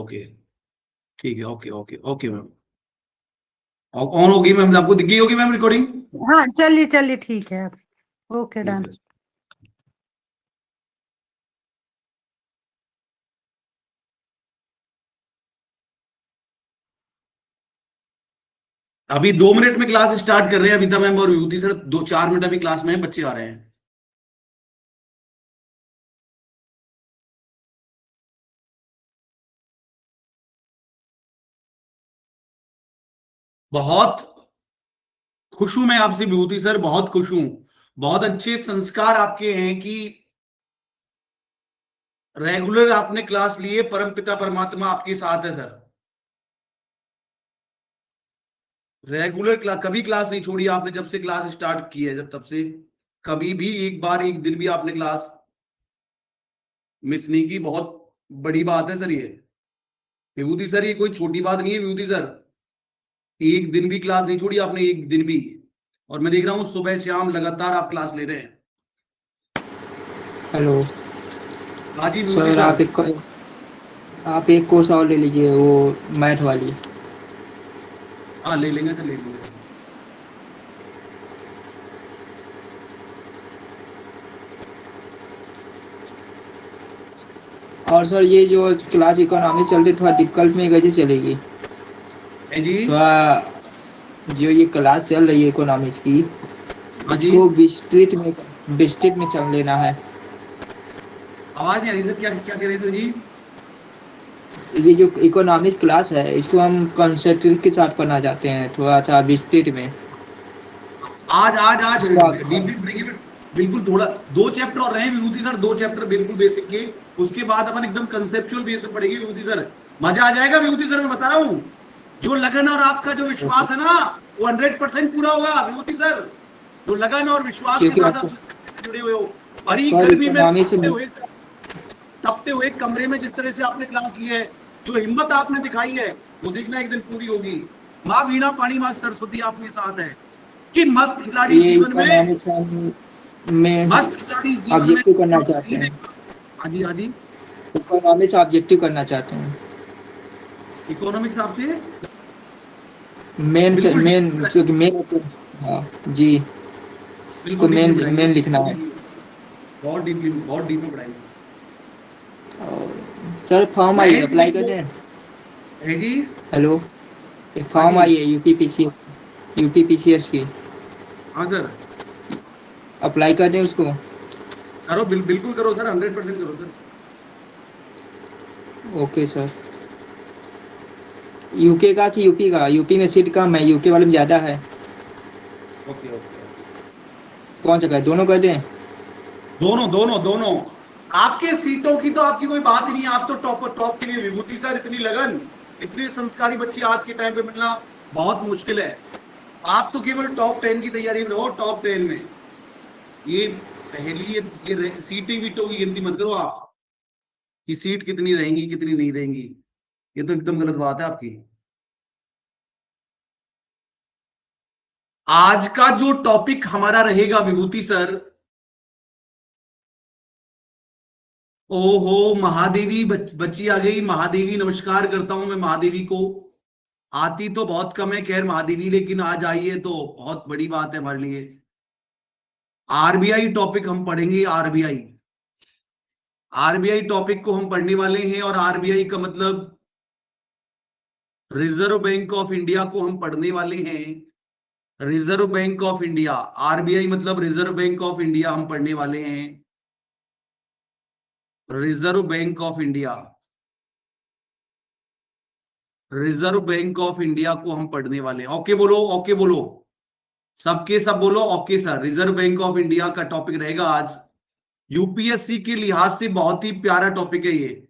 Okay ठीक है, okay okay okay ma'am. On होगी मैम, आपको दिख गई होगी मैम रिकॉर्डिंग? हाँ चलिए चलिए ठीक है, ओके ठीक डन। है। अभी 2 मिनट में क्लास स्टार्ट कर रहे हैं अभिता मैम और विभूति सर, 2-4 मिनट अभी क्लास में है, बच्चे आ रहे हैं। बहुत खुश हूं मैं आपसे विभूति सर, बहुत खुश हूं। बहुत अच्छे संस्कार आपके हैं कि रेगुलर आपने क्लास लिए, परमपिता परमात्मा आपके साथ है सर। रेगुलर क्लास, कभी क्लास नहीं छोड़ी आपने जब से क्लास स्टार्ट की है, जब तब से कभी भी एक बार एक दिन भी आपने क्लास मिस नहीं की। बहुत बड़ी बात है सर ये विभूति सर, ये कोई छोटी बात नहीं है विभूति सर। एक दिन भी क्लास नहीं छोड़ी आपने, एक दिन भी। और मैं देख रहा हूँ सुबह शाम लगातार आप क्लास ले रहे हैं। हेलो हाँ जी विभूति सर, सर। आप एक कोर्स और ले लीजिए, वो मैथ वाली। हाँ ले लेंगे सर, ले लेंगे। और सर ये जो क्लास इकोनॉमी चल रही थोड़ा डिफिकल्ट में कैसे चलेगी? है जी। थोड़ा जो ये क्लास चल रही है इकोनॉमिक्स की, हाँ जी। इसको विस्तृत में चल लेना है। आवाज नहीं आ रही सर, क्या क्या कह रहे हैं सर जी? ये जो इकोनॉमिक्स क्लास है इसको हम कंसेंट्रेट के साथ पढ़ना चाहते हैं, थोड़ा सा विस्तृत में। आज आज आज इसको आप डीपली पढ़ेंगे। बिल्कुल, थोड़ा 2 चैप्टर और रहे हैं विभूति सर, 2 चैप्टर बिल्कुल बेसिक के। उसके बाद अपन एकदम कंसेप्चुअल बेस पे पढ़ेंगे विभूति सर। मजा आ जाएगा विभूति सर, मैं बता रहा हूँ। जो लगन और आपका जो विश्वास है ना, वो 100% पूरा होगा विभूति सर। जो लगन और विश्वास के क्योंकि साथ आपको आप जुड़े हुए हो, भरी सर गर्मी में इकोनॉमिक्स तपते हुए कमरे में जिस तरह से आपने क्लास ली है, जो हिम्मत आपने दिखाई है, वो देखना एक दिन पूरी होगी। माँ वीणा पानी माँ सरस्वती आपके साथ है कि मस्त खिलाड़ी ये जीवन में, इकोनॉमिक्स में मस्त खिलाड़ी जीवन में ऑब्जेक्टिव करना चाहते नहीं हैं, देखा। हाँ जी हाँ जी। इकोनॉमिक्स ऑब्जेक्टिव करना चाहते हैं। इकोनॉमिक्स आपसे मेन बिल्कुल मेन deeply जो कि मेन, हाँ जी, इसको बिल्कुल डीपली पढ़ाएंगे, मेन लिखना है। बहुत डीप में पढ़ाएंगे। और सर फॉर्म आई है, मैथ्स अप्लाई कर दें? है जी। हेलो, एक हाँ फॉर्म जी। आई है यूपीपीसीएस की, हाँ सर। अप्लाई कर दें उसको? करो, बिल्कुल करो सर, 100% करो सर। Okay sir. यूके का कि यूपी का? यूपी में सीट कम है, यूके वाले में ज़्यादा है। Okay okay okay. कौन सा कर, दोनों कर दें? दोनों दोनों दोनों। आपके सीटों की तो आपकी कोई बात ही नहीं है, आप तो टॉप के लिए विभूति सर, इतनी लगन, इतने संस्कारी बच्चे आज के टाइम पे मिलना बहुत मुश्किल है। आप तो केवल टॉप 10 की तैयारी में रहो, टॉप 10 में। ये पहली ये सीटें वीटों की गिनती मत करो आप, कि सीट कितनी रहेंगी कितनी नहीं रहेंगी। ये तो एकदम गलत बात है आपकी। आज का जो टॉपिक हमारा रहेगा विभूति सर, ओहो महादेवी बच्ची आ गई। महादेवी, नमस्कार करता हूं मैं महादेवी को। आती तो बहुत कम है खैर महादेवी, लेकिन आज आई है तो बहुत बड़ी बात है हमारे लिए। आरबीआई टॉपिक हम पढ़ेंगे, आरबीआई। आरबीआई टॉपिक को हम पढ़ने वाले हैं, और आरबीआई का मतलब रिजर्व बैंक ऑफ इंडिया को हम पढ़ने वाले हैं। Reserve bank of India, RBI मतलब रिजर्व बैंक ऑफ इंडिया हम पढ़ने वाले हैं। Reserve bank of India, reserve bank of India को हम पढ़ने वाले हैं। ओके बोलो, ओके बोलो, सबके सब बोलो okay sir. Reserve bank of India का टॉपिक रहेगा आज। यूपीएससी के लिहाज से बहुत ही प्यारा टॉपिक है ये।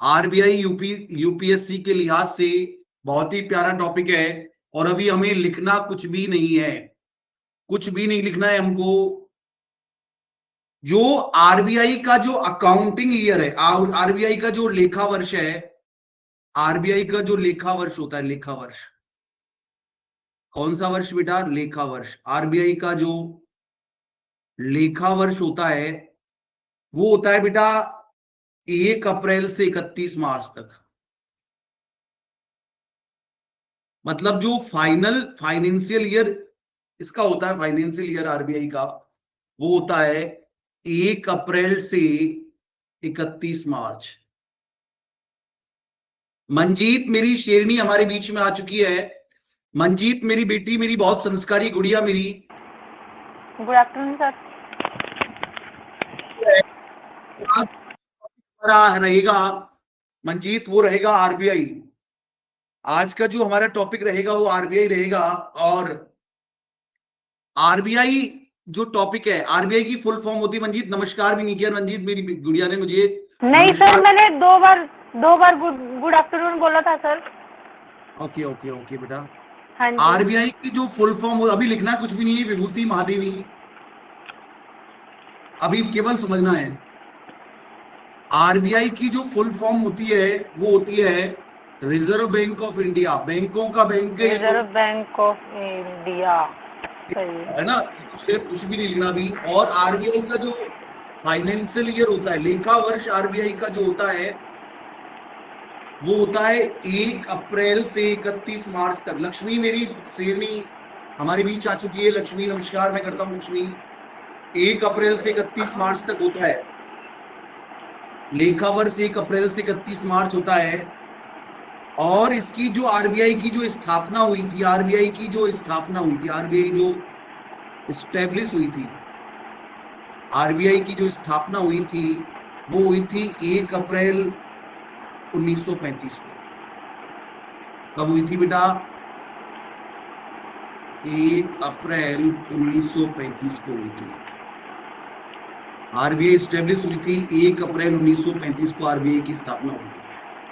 आरबीआई यूपीएससी के लिहाज से बहुत ही प्यारा टॉपिक है। और अभी हमें लिखना कुछ भी नहीं है, कुछ भी नहीं लिखना है हमको। जो आरबीआई का जो अकाउंटिंग ईयर है, आरबीआई का जो लेखा वर्ष है, आरबीआई का जो लेखा वर्ष होता है, लेखा वर्ष, कौन सा वर्ष बेटा? लेखा वर्ष। आरबीआई का जो लेखा वर्ष होता है वो होता है बेटा 1 अप्रैल से 31 मार्च तक। मतलब जो फाइनल फाइनेंशियल ईयर इसका होता है, फाइनेंशियल ईयर आरबीआई का, वो होता है 1 अप्रैल से 31 मार्च। मंजीत मेरी शेरनी हमारे बीच में आ चुकी है। मंजीत मेरी बेटी, मेरी बहुत संस्कारी गुड़िया मेरी। Good afternoon sir. आज हमारा रहेगा मंजीत, वो रहेगा आरबीआई। आज का जो हमारा टॉपिक रहेगा वो आरबीआई रहेगा। और आरबीआई जो टॉपिक है, आरबीआई की फुल फॉर्म होती है, मंजीत नमस्कार भी नहीं किया मंजीत, मेरी गुड़िया ने मुझे नहीं सर, मैंने दो बार गुड आफ्टरनून बोला था सर। ओके ओके ओके बेटा। हाँ जी। आरबीआई की जो फुल फॉर्म, अभी लिखना कुछ भी नहीं है, विभूति महादेवी, अभी केवल समझना है। आरबीआई की जो फुल फॉर्म होती है वो होती है रिजर्व बैंक ऑफ इंडिया। बैंकों का बैंक है, रिजर्व बैंक ऑफ इंडिया, सही है ना, कुछ भी नहीं लिखना अभी। और आरबीआई का जो फाइनेंशियल ईयर होता है, लेखा वर्ष आरबीआई का जो होता है वो होता है 1 अप्रैल से 31 मार्च तक। लक्ष्मी मेरी शेरनी हमारे बीच आ चुकी है। लक्ष्मी नमस्कार मैं करता हूं। लक्ष्मी 1 अप्रैल से 31 मार्च तक होता है लेखा वर्ष, 1 अप्रैल से 31 मार्च होता है। और इसकी जो आरबीआई की जो स्थापना हुई थी, आरबीआई की जो स्थापना हुई थी, आरबीआई जो एस्टेब्लिश हुई थी, आरबीआई की जो स्थापना हुई थी वो हुई थी 1 अप्रैल 1935 को। कब हुई थी बेटा? 1 अप्रैल 1935 को हुई थी। आरबीआई एस्टेब्लिश हुई थी 1 अप्रैल 1935 को, आरबीआई की स्थापना हुई थी।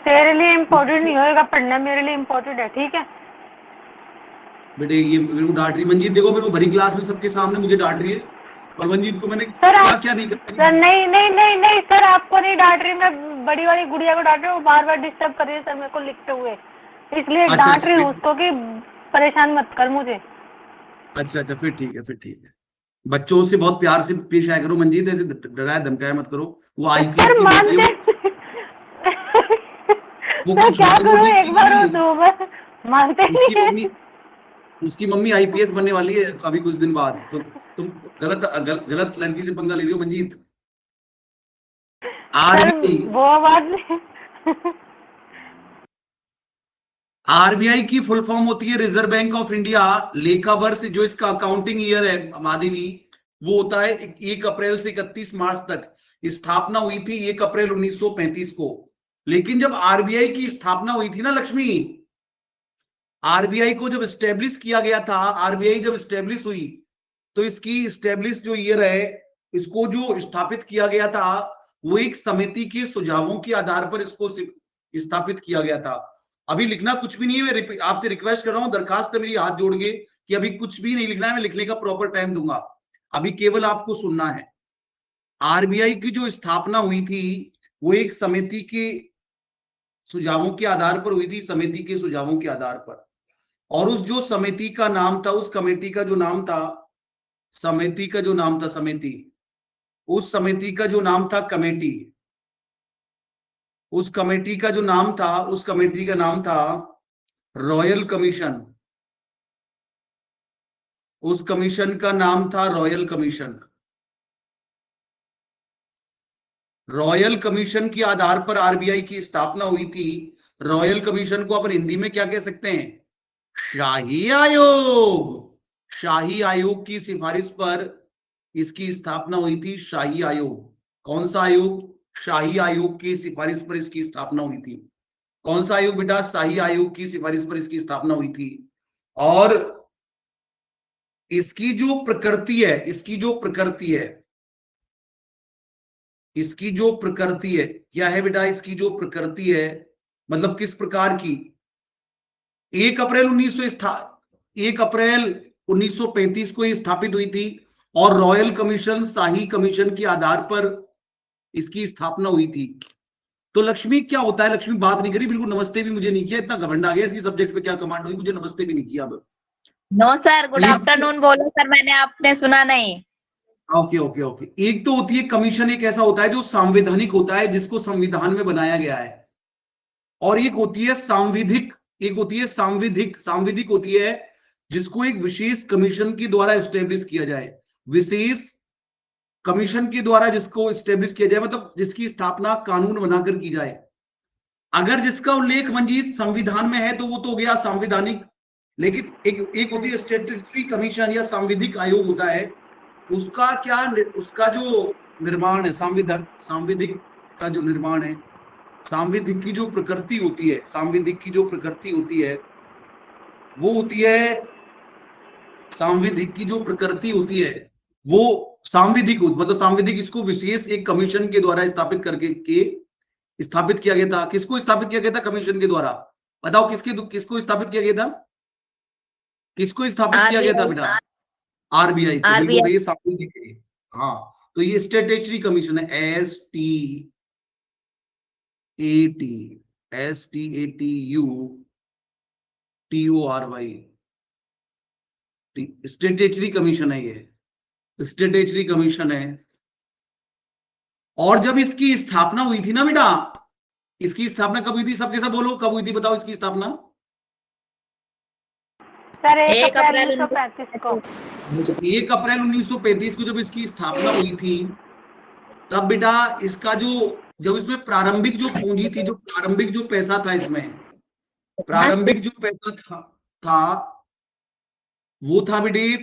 तेरे लिए इम्पोर्टेंट नहीं होएगा पढ़ना, मेरे लिए इम्पोर्टेंट है, ठीक है बेटे? ये मेरे को डांट रही मंजीत, देखो मेरे को भरी क्लास में सबके सामने मुझे डांट रही है। और मंजीत को मैंने सर क्या क्या नहीं सर, कर। नहीं सर, आपको नहीं डांट रही, मैं बड़ी वाली गुड़िया को डांट रही हूँ, बार बार डिस्टर्ब कर रही है सर मेरे को लिखते हुए, इसलिए अच्छा, डांट अच्छा, रही हूँ उसको कि परेशान मत कर मुझे। अच्छा अच्छा, फिर ठीक है, फिर ठीक है। बच्चों से बहुत प्यार से पेश आया करो मंजीत, ऐसे डराया धमकाया मत करो। वो आईपीएस सर की बेटी है, वो सर कुछ क्या छोटी करूँ, मोटी एक चीज बार नहीं और है। दो बार मानते नहीं है। उसकी मम्मी आईपीएस बनने वाली है अभी कुछ दिन बाद। तो तुम गलत लड़की से पंगा ले रही हो मंजीत। सर आरबीआई, वो बात नहीं। आरबीआई की फुल फॉर्म होती है रिजर्व बैंक ऑफ इंडिया। लेखा वर्ष जो इसका अकाउंटिंग ईयर है माधवी, वो होता है 1 अप्रैल से 31 मार्च तक। स्थापना हुई थी 1 अप्रैल 1935 को। लेकिन जब आरबीआई की स्थापना हुई थी ना लक्ष्मी, आरबीआई को जब स्टेब्लिश किया गया था, आरबीआई जब स्टेब्लिश हुई, तो इसकी स्टेब्लिश जो ईयर है, इसको जो स्थापित किया गया था वो एक समिति के सुझावों के आधार पर इसको स्थापित किया गया था। अभी लिखना कुछ भी नहीं है, मैं आपसे रिक्वेस्ट कर रहा हूं, दरखास्त है मेरी हाथ जोड़ के कि अभी कुछ भी नहीं लिखना है, मैं लिखने का प्रॉपर टाइम दूंगा। अभी केवल आपको सुनना है। आरबीआई की जो स्थापना हुई थी वो एक समिति के सुझावों के आधार पर हुई थी, समिति के सुझावों के आधार पर। और उस जो समिति का नाम था, उस कमेटी का जो नाम था, समिति का जो नाम था, समिति, उस समिति का जो नाम था कमेटी, उस कमेटी का जो नाम था, उस कमेटी का नाम था रॉयल कमीशन। उस कमीशन का नाम था रॉयल कमीशन। रॉयल कमीशन के आधार पर आरबीआई की स्थापना हुई थी। रॉयल कमीशन को अपन हिंदी में क्या कह सकते हैं? शाही आयोग। शाही आयोग की सिफारिश पर इसकी स्थापना हुई थी। शाही आयोग, कौन सा आयोग? शाही आयोग की सिफारिश पर इसकी स्थापना हुई थी। कौन सा आयोग बेटा? शाही आयोग की सिफारिश पर इसकी स्थापना हुई थी। और इसकी जो प्रकृति है, इसकी जो प्रकृति है, इसकी जो प्रकृति है क्या है बेटा? इसकी जो प्रकृति है मतलब किस प्रकार की? 1 अप्रैल 1935 को ये स्थापित हुई थी। और रॉयल कमीशन, शाही कमीशन के आधार पर इसकी स्थापना हुई थी। तो लक्ष्मी क्या होता है? लक्ष्मी बात नहीं करी, बिल्कुल नमस्ते भी मुझे नहीं किया। इतना घमंड आ गया इसकी सब्जेक्ट पे, क्या कमांड हुई, मुझे नमस्ते भी नहीं किया। अब नो सर, गुड आफ्टरनून बोलो सर, मैंने आपने सुना नहीं। Okay okay okay. एक तो होती है कमीशन, एक ऐसा होता है जो संवैधानिक होता है, जिसको संविधान में बनाया गया है। और एक होती है सांविधिक एक होती है सांविधिक, सांविधिक होती है जिसको एक विशेष कमीशन के द्वारा एस्टेब्लिश किया जाए, विशेष कमीशन के द्वारा जिसको एस्टेब्लिश किया जाए, मतलब जिसकी स्थापना कानून बनाकर की जाए। अगर जिसका उल्लेख मंजीत संविधान में है तो वो तो हो गया संवैधानिक, लेकिन एक होती है स्टैट्यूटरी कमीशन या सांविधिक आयोग होता है, उसका क्या, उसका जो निर्माण है, सांविधिक का जो निर्माण है, सांविधिक की जो प्रकृति होती है, सांविधिक की जो प्रकृति होती है वो होती है, सांविधिक की जो प्रकृति होती है वो सांविधिक, मतलब सांविधिक इसको विशेष एक कमीशन के द्वारा स्थापित करके स्थापित किया गया था। किसको स्थापित किया गया था कमीशन के द्वारा? बताओ किसको स्थापित किया गया था? किसको स्थापित किया गया था बेटा? आरबीआई को, बिल्कुल सही है, सांविधिक है। हाँ, तो ये स्टैट्यूटरी कमीशन है, STATUTORY, स्टैट्यूटरी कमीशन है, ये स्टैट्यूटरी कमीशन है। और जब इसकी स्थापना हुई थी ना बेटा, इसकी स्थापना कब हुई थी? सबके सब बोलो, कब हुई थी बताओ इसकी स्थापना? सर 1 अप्रैल 1935 को। 1 अप्रैल 1935 को जब इसकी स्थापना हुई थी, तब बेटा इसका जब इसमें प्रारंभिक जो पूंजी थी, जो प्रारंभिक जो पैसा था, इसमें प्रारंभिक जो पैसा था वो था बेटे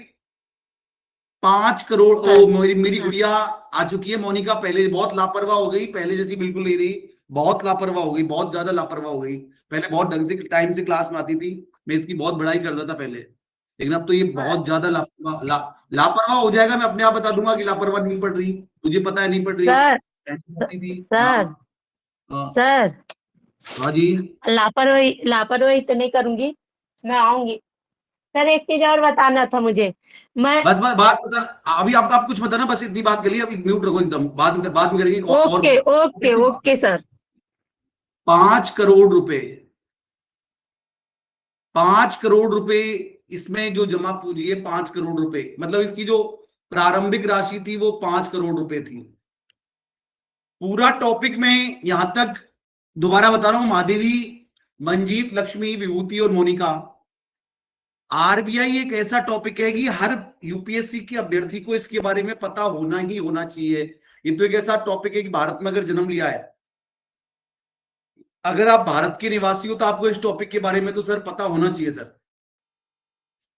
5 करोड़। ओ मेरी गुड़िया आ चुकी है मोनिका, पहले बहुत लापरवाह हो गई, पहले जैसी बिल्कुल नहीं रही, बहुत लापरवाह हो गई, बहुत ज्यादा लापरवाह हो गई। पहले बहुत ढंग से टाइम से क्लास में आती थी, मैं इसकी बहुत बड़ाई करता था पहले, लेकिन अब तो ये बहुत ज्यादा लापरवाह हो जाएगा। मैं अपने आप बता दूंगा कि लापरवाह नहीं पढ़ रही, तुझे पता है नहीं पढ़ रही। सर सर सर हाँ जी, लापरवाही तो नहीं करूंगी, मैं आऊंगी। सर एक चीज और बताना था मुझे, मैं बस बात बता, अभी आप कुछ बताना, बस इतनी बात कर ली, अभी म्यूट रखो एकदम, बाद में करेंगे। Okay okay okay sir. 5 crore रुपए, 5 करोड़ रुपए इसमें जो जमा पूंजी है 5 करोड़ रुपए, मतलब इसकी जो प्रारंभिक राशि थी वो 5 करोड़ रुपए थी। पूरा टॉपिक में यहां तक दोबारा बता रहा हूं, महादेवी, मंजीत, लक्ष्मी, विभूति और मोनिका, आरबीआई एक ऐसा टॉपिक है कि हर यूपीएससी के अभ्यर्थी को इसके बारे में पता होना ही होना चाहिए। ये तो एक ऐसा टॉपिक है कि भारत में अगर जन्म लिया है, अगर आप भारत के निवासी हो तो आपको इस टॉपिक के बारे में तो सर पता होना चाहिए सर।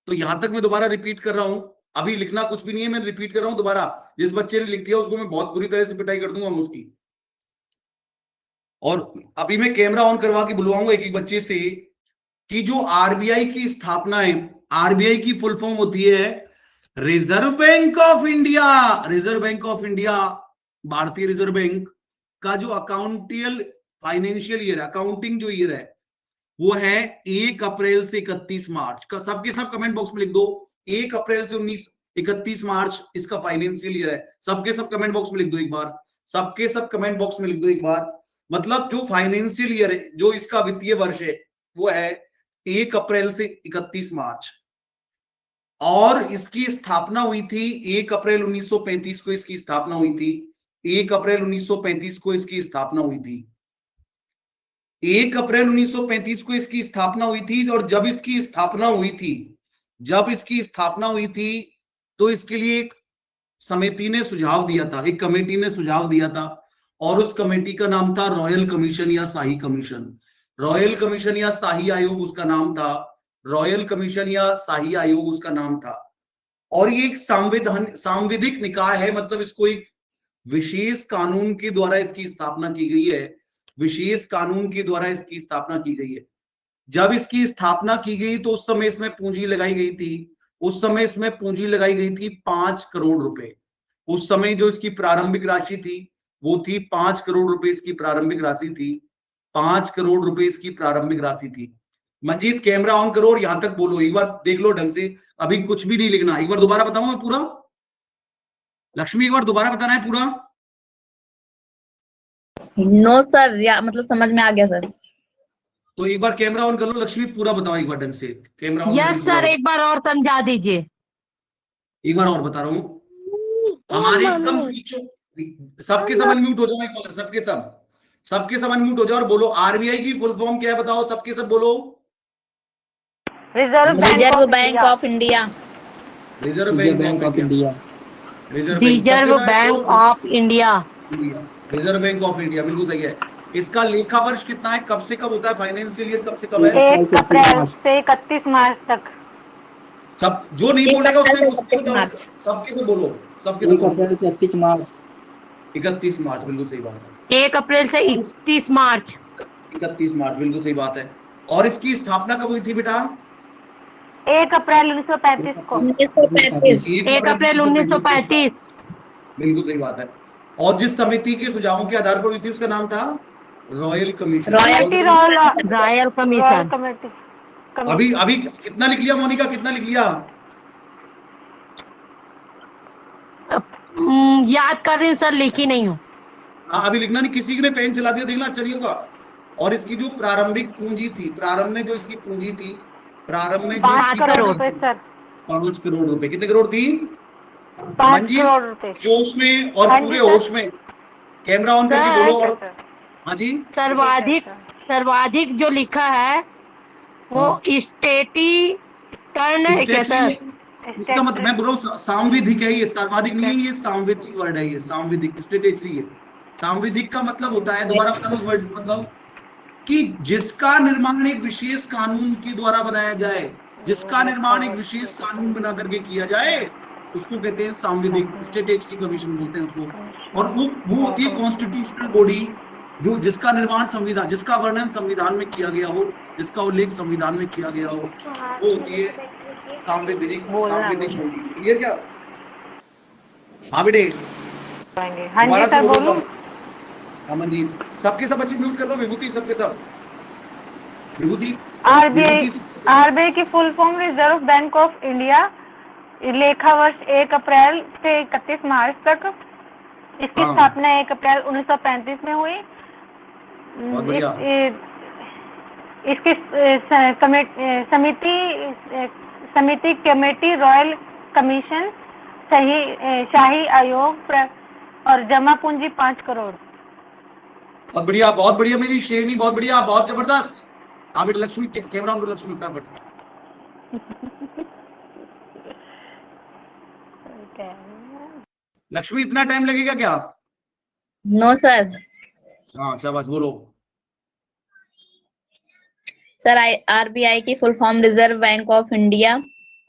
तो यहां तक मैं दोबारा रिपीट कर रहा हूं, अभी लिखना कुछ भी नहीं है, मैं रिपीट कर रहा हूं दोबारा। जिस बच्चे ने लिख दिया उसको मैं बहुत बुरी तरह से पिटाई कर दूंगा उसकी। और अभी मैं कैमरा ऑन करवा के बुलवाऊंगा एक एक बच्चे से कि जो आरबीआई की स्थापना है, आरबीआई की फुल फॉर्म होती है reserve bank of India. Reserve bank of India, भारतीय रिजर्व बैंक का जो अकाउंटियल फाइनेंशियल ईयर, अकाउंटिंग जो ईयर है वो है 1 अप्रैल से 31 मार्च का। सबके सब कमेंट बॉक्स में लिख दो, 1 अप्रैल से 31 मार्च इसका फाइनेंशियल ईयर है। सबके सब कमेंट बॉक्स में लिख दो एक बार, सबके सब कमेंट बॉक्स में लिख दो एक बार। मतलब जो फाइनेंशियल ईयर है, जो इसका वित्तीय वर्ष है वो है 1 अप्रैल से 31 मार्च। और इसकी स्थापना हुई थी 1 अप्रैल 1935 को, इसकी स्थापना हुई थी 1 अप्रैल 1935 को इसकी स्थापना हुई थी। 1 अप्रैल 1935 को इसकी स्थापना हुई थी। और जब इसकी स्थापना हुई थी, तो इसके लिए एक समिति ने सुझाव दिया था, एक कमेटी ने सुझाव दिया था, और उस कमेटी का नाम था रॉयल कमीशन या शाही कमीशन। रॉयल कमीशन या शाही आयोग उसका नाम था, रॉयल कमीशन या शाही आयोग उसका नाम था। और ये एक सांविधिक निकाय है, मतलब इसको एक विशेष कानून के द्वारा इसकी स्थापना की गई है, विशेष कानून के द्वारा इसकी स्थापना की गई है। जब इसकी स्थापना की गई तो उस समय इसमें पूंजी लगाई गई थी, उस समय इसमें पूंजी लगाई गई थी 5 करोड़ रुपए। उस समय जो इसकी प्रारंभिक राशि थी वो थी 5 करोड़ रुपए, इसकी प्रारंभिक राशि थी 5 करोड़ रुपए इसकी प्रारंभिक राशि थी। मंजीत कैमरा ऑन करो और यहां तक बोलो, एक बार देख लो ढंग से, अभी कुछ भी नहीं लिखना। एक बार दोबारा बताऊं मैं पूरा? लक्ष्मी एक बार दोबारा बताना है पूरा। नो सर, या मतलब समझ में आ गया सर। तो एक बार कैमरा ऑन कर लो, लक्ष्मी पूरा बताओ एक बार ढंग से, कैमरा ऑन यस सर, एक बार और समझा दीजिए। एक बार और बता रहा हूं, हमारे एकदम पीछे सबके सब अनम्यूट हो जाओ एक बार, सबके सब अनम्यूट हो जाओ और बोलो आरबीआई की फुल फॉर्म क्या है बताओ, सबके सब बोलो। Reserve bank of India. Reserve reserve bank of India. Reserve bank of India. Reserve bank of India बिल्कुल सही है। इसका लेखा वर्ष कितना है, कब से कब होता है, फाइनेंशियल ईयर कब से कब है? 1 अप्रैल से 31 मार्च तक। सब जो नहीं 1 बोलेगा अप्रैल उससे से उसको 31 मार्च। सबके से बोलो, सबके से 1 बोलो। अप्रैल से 31 मार्च। 31 मार्च बिल्कुल सही बात है। 1 अप्रैल से 31 मार्च। 31 मार्च बिल्कुल सही बात है। और इसकी स्थापना कब हुई थी बेटा? 1 अप्रैल 1935 को। 1935। 1 अप्रैल 1935। बिल्कुल सही बात है। और जिस समिति के सुझावों के आधार पर हुई थी उसका नाम था royal commission. Royal commission. Committee. अभी अभी कितना लिख लिया मोनिका, कितना लिख लिया? याद कर रही हूँ सर, लिखी नहीं हूँ। हाँ अभी लिखना नहीं, किसी ने पेन चला दिया देखना अच्छा नहीं होगा। और इसकी जो प्रारंभिक पूंजी थी, प्रारंभ में जो इसकी पूंजी थी, प्रारंभ में जो 5 इसकी करोड़ पूंजी रुपए थी, सर। 5 करोड़ रुपए। कितने करोड़ थी? 5 मंजीत, करोड़ रुपए। जोश में और हाँ जी पूरे सर। होश में कैमरा ऑन करके सर, बोलो। और हाँ जी सर्वाधिक जो लिखा है वो हाँ। स्टेटी टर्न है क्या सर? इसका मतलब मैं बोल रहा हूँ सांविधिक है ये, सर्वाधिक नहीं है ये, सांविधिक वर्ड है ये, सांविधिक स्टेटेटरी है। सांविधिक का मतलब होता है, दोबारा बताना उस वर्ड का मतलब, कि जिसका निर्माण एक विशेष कानून के द्वारा बनाया जाए, जिसका निर्माण एक विशेष कानून बना करके किया जाए उसको कहते हैं सांविधिक, स्टेटेटरी कमीशन बोलते हैं उसको। और वो होती है कॉन्स्टिट्यूशनल बॉडी, जो जिसका निर्माण संविधान, जिसका वर्णन संविधान में किया गया हो, जिसका उल्लेख संविधान में किया गया हो, वो होती है सांविधिक बॉडी। क्लियर क्या? हाँ बेटे। हाँ जी सर बोलो। अमन जी, सबके सब अच्छी म्यूट कर लो। विभूति सबके सब, विभूति। आरबीआई की full form reserve bank of India. लेखा वर्ष 1 अप्रैल से 31 मार्च तक। इसकी हाँ। स्थापना 1 अप्रैल 1935 में हुई। बहुत बढ़िया। इसकी समिति कमेटी रॉयल कमीशन, शाही आयोग और जमा पूंजी 5 करोड़। बहुत बढ़िया, बहुत बढ़िया मेरी शेरनी, बहुत बढ़िया, बहुत जबरदस्त। आप लक्ष्मी कैमरा ऑन करो, लक्ष्मी फटाफट। लक्ष्मी इतना टाइम लगेगा क्या? No sir. हाँ शाबाश, बोलो। सर आरबीआई की full form reserve bank of India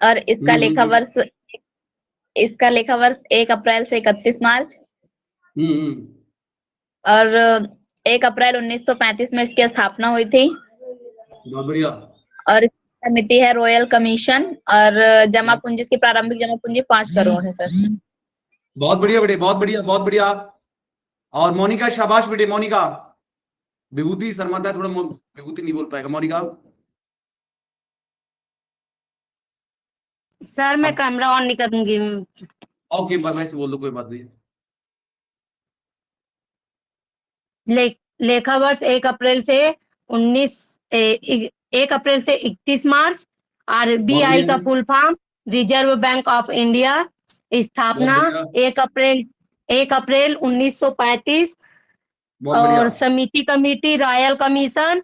और इसका लेखा वर्ष 1 अप्रैल से 31 मार्च और 1 अप्रैल 1935 में इसकी स्थापना हुई थी। बहुत बढ़िया। और समिति है रॉयल कमीशन और जमा पूंजी, इसकी प्रारंभिक जमा पूंजी 5 करोड़ है सर। बहुत बढ़िया बेटे, बहुत बढ़िया, बहुत बढ़िया। और मोनिका शाबाश बेटे, मोनिका। विभूति शर्माता है थोड़ा, विभूति नहीं बोल पाएगा। मोनिका सर मैं कैमरा ऑन नहीं करूंगी। ओके वैसे बोल दो, कोई बात नहीं। लेखा वर्ष 1 अप्रैल से 31 मार्च। आरबीआई का full form reserve bank of India. स्थापना 1 अप्रैल 1935। और समिति कमेटी रॉयल कमीशन।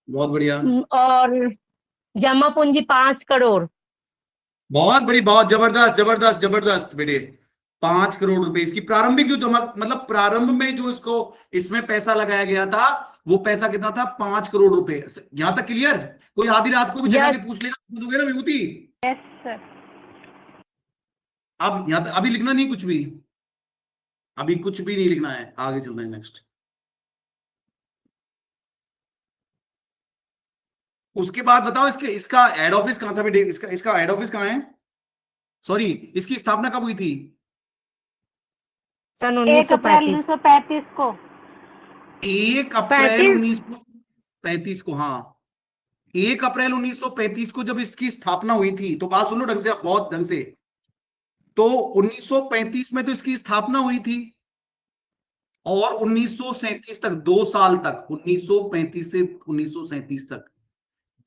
बहुत बढ़िया। और जमा पूंजी 5 करोड़। बहुत बड़ी, बहुत जबरदस्त जबरदस्त जबरदस्त बेटे। 5 करोड़ रुपए इसकी प्रारंभिक जो जमा, मतलब प्रारंभ में जो इसको इसमें पैसा लगाया गया था, वो पैसा कितना था? 5 करोड़ रुपए। यहां तक क्लियर? कोई आधी रात को भी जगा के पूछ लेगा ना विभूति। Yes sir. अब यहाँ अभी लिखना नहीं कुछ भी, अभी कुछ भी नहीं लिखना है, आगे चलना है नेक्स्ट। उसके बाद बताओ इसका हेड ऑफिस कहां था बेटे? इसका हेड ऑफिस कहां है? सॉरी, इसकी स्थापना कब हुई थी? सन 1 अप्रैल 1935 को। 1 अप्रैल 1935 को। हाँ 1 अप्रैल 1935 को जब इसकी स्थापना हुई थी, तो बात सुनो ढंग से, बहुत ढंग से। तो 1935 में तो इसकी स्थापना हुई थी और 1937 तक, 2 साल तक, 1935 से 1937 तक,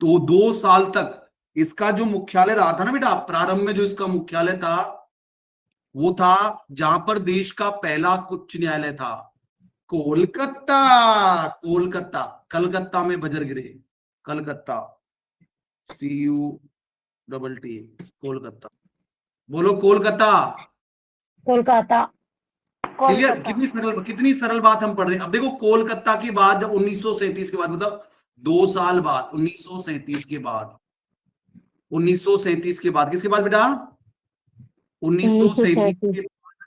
तो 2 साल तक इसका जो मुख्यालय रहा था ना बेटा, प्रारंभ में जो इसका मुख्यालय था वो था जहां पर देश का पहला उच्च न्यायालय था, कोलकाता। कोलकाता, कलकत्ता में बजर गिरे, कलकत्ता। CUTT, कोलकाता। बोलो कोलकाता। कोलकाता। क्लियर? कोलकाता। कितनी सरल बात हम पढ़ रहे हैं। अब देखो कोलकाता के बाद 1937 के बाद, मतलब 2 साल बाद, 1937 के बाद, 1937 के बाद किसके बाद बेटा? 1937 1937। के बाद,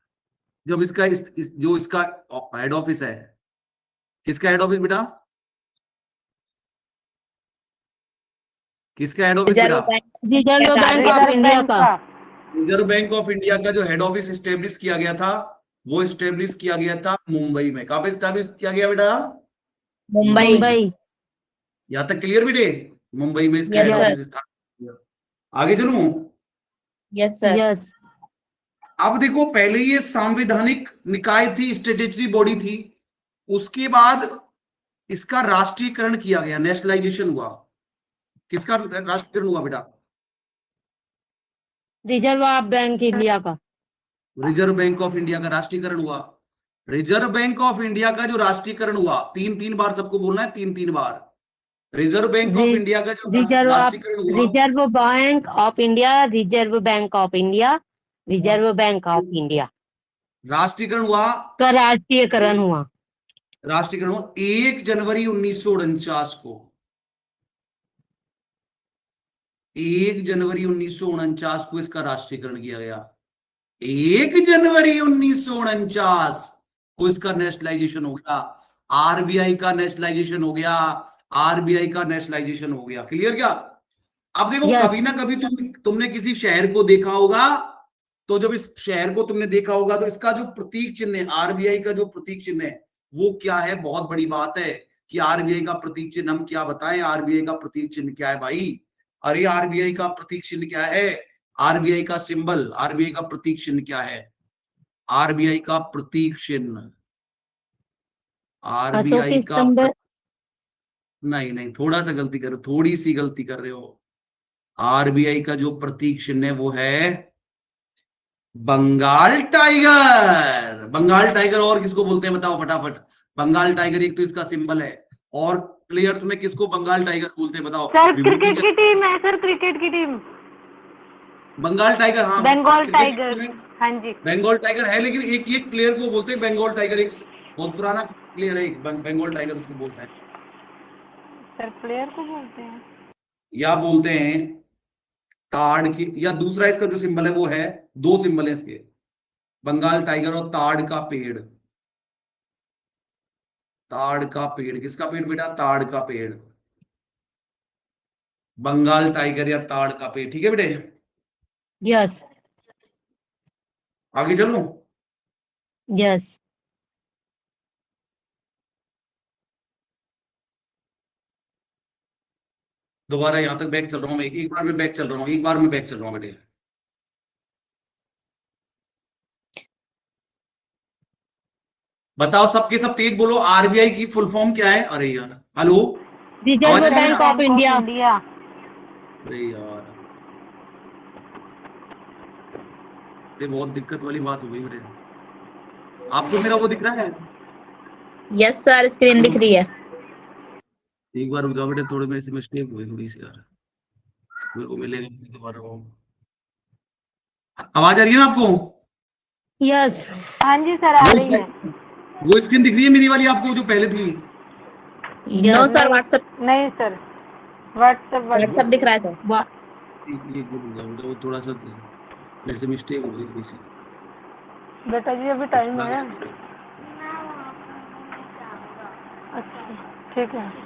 जब इसका जो इसका हेड ऑफिस है, किसका हेड ऑफिस बेटा? किसका हेड ऑफिस बेटा? रिजर्व बैंक ऑफ इंडिया का। रिजर्व बैंक ऑफ इंडिया का जो हेड ऑफिस स्टेब्लिश किया गया था, वो स्टेब्लिश किया गया था मुंबई में। कहां पे स्टेब्लिश किया गया बेटा? मुंबई। मुंबई। यहां तक क्लियर बेटे? मुंबई में इसका यस हेड सर। ऑफिस स्थापित। आगे चलूं? Yes sir. यस। अब देखो, पहले ये सांविधानिक निकाय थी, स्टेट्यूटरी बॉडी थी। उसके बाद इसका राष्ट्रीयकरण किया गया, नेशनलाइजेशन हुआ। किसका राष्ट्रीयकरण हुआ बेटा? रिजर्व बैंक इंडिया का। रिजर्व बैंक ऑफ इंडिया का राष्ट्रीयकरण हुआ। रिजर्व बैंक ऑफ इंडिया का जो राष्ट्रीयकरण हुआ, 3-3 बार सबको बोलना है, 3-3 बार। रिजर्व बैंक ऑफ इंडिया का जो राष्ट्रीयकरण हुआ, reserve bank of India, reserve bank of India, reserve bank of India राष्ट्रीयकरण हुआ, का राष्ट्रीयकरण हुआ। राष्ट्रीयकरण हुआ 1 जनवरी 1949 को। 1 जनवरी 1949 को इसका राष्ट्रीयकरण किया गया। 1 जनवरी 1949 को इसका नेशनलाइजेशन हो गया। आरबीआई का नेशनलाइजेशन हो गया। आरबीआई का नेशनलाइजेशन हो गया। क्लियर क्या? अब देखो, Yes. कभी ना कभी तुमने किसी शहर को देखा होगा, तो जब इस शहर को तुमने देखा होगा, तो इसका जो प्रतीक चिन्ह है, आरबीआई का जो प्रतीक चिन्ह है, वो क्या है? बहुत बड़ी बात है कि आरबीआई का प्रतीक चिन्ह हम क्या बताएं। आरबीआई का प्रतीक चिन्ह क्या है भाई? अरे आरबीआई का प्रतीक चिन्ह क्या है? आरबीआई का सिंबल, आरबीआई का प्रतीक चिन्ह क्या है? आरबीआई का प्रतीक चिन्ह, अशोक आरबीआई का स्तंभ। नहीं नहीं, थोड़ा सा गलती कर रहे हो, थोड़ी सी गलती कर रहे हो। आरबीआई का जो प्रतीक चिन्ह है वो है बंगाल टाइगर। बंगाल टाइगर और किसको बोलते हैं बताओ फटाफट? बंगाल टाइगर एक तो इसका सिंबल है, और प्लेयर्स में किसको बंगाल टाइगर बोलते हैं बताओ? सर विभूति क्रिकेट की टीम है, सर क्रिकेट की टीम बंगाल टाइगर, हाँ बंगाल क्रिकेट टाइगर। में हाँ जी बंगाल टाइगर है, लेकिन एक प्लेयर को बोलते हैं बंगाल टाइगर। एक बहुत पुराना प्लेयर है, एक बंगाल टाइगर उसको बोलते हैं। सर, प्लेयर को बोलते हैं। या बोलते हैं ताड़ की, या दूसरा इसका जो सिंबल है वो है, 2 सिंबल है इसके, बंगाल टाइगर और ताड़ का पेड़। ताड़ का पेड़, किसका पेड़ बेटा? ताड़ का पेड़। बंगाल टाइगर या ताड़ का पेड़। ठीक है बेटे? यस। आगे चलो। यस। दोबारा यहां तक बैक चल रहा हूं मैं, एक बार में बैक चल रहा हूं, एक बार में बैक चल रहा हूं बेटे। बताओ सबके सब तेज बोलो, आरबीआई की फुल फॉर्म क्या है? अरे यार, हेलो, रिजर्व आवाज आ रही है बैंक बेटा? Of India. अरे यार, ये बहुत दिक्कत वाली बात हो गई बेटे। आपको मेरा वो दिख रहा है? यस सर, स्क्रीन दिख रही है। एक बार रुक जाओ बेटे, थोड़ी मेरे से मिस्टेक हुई थोड़ी सी यार, मेरे को मिलेगा नहीं दोबारा वो। आवाज आ रही है ना आपको? यस। हाँ जी सर, आ रही है। वो स्क्रीन दिख रही है मेरी वाली आपको, जो पहले थी? नो सर, नहीं, व्हाट्सएप नहीं सर, व्हाट्सएप व्हाट्सएप दिख रहा है सर। एक मिनट रुक जाओ बेटा, वो थोड़ा सा मेरे से मिस्टेक हो गई थोड़ी सी। बेटा जी अभी कुछ टाइम आ है। गया। अच्छा ठीक है।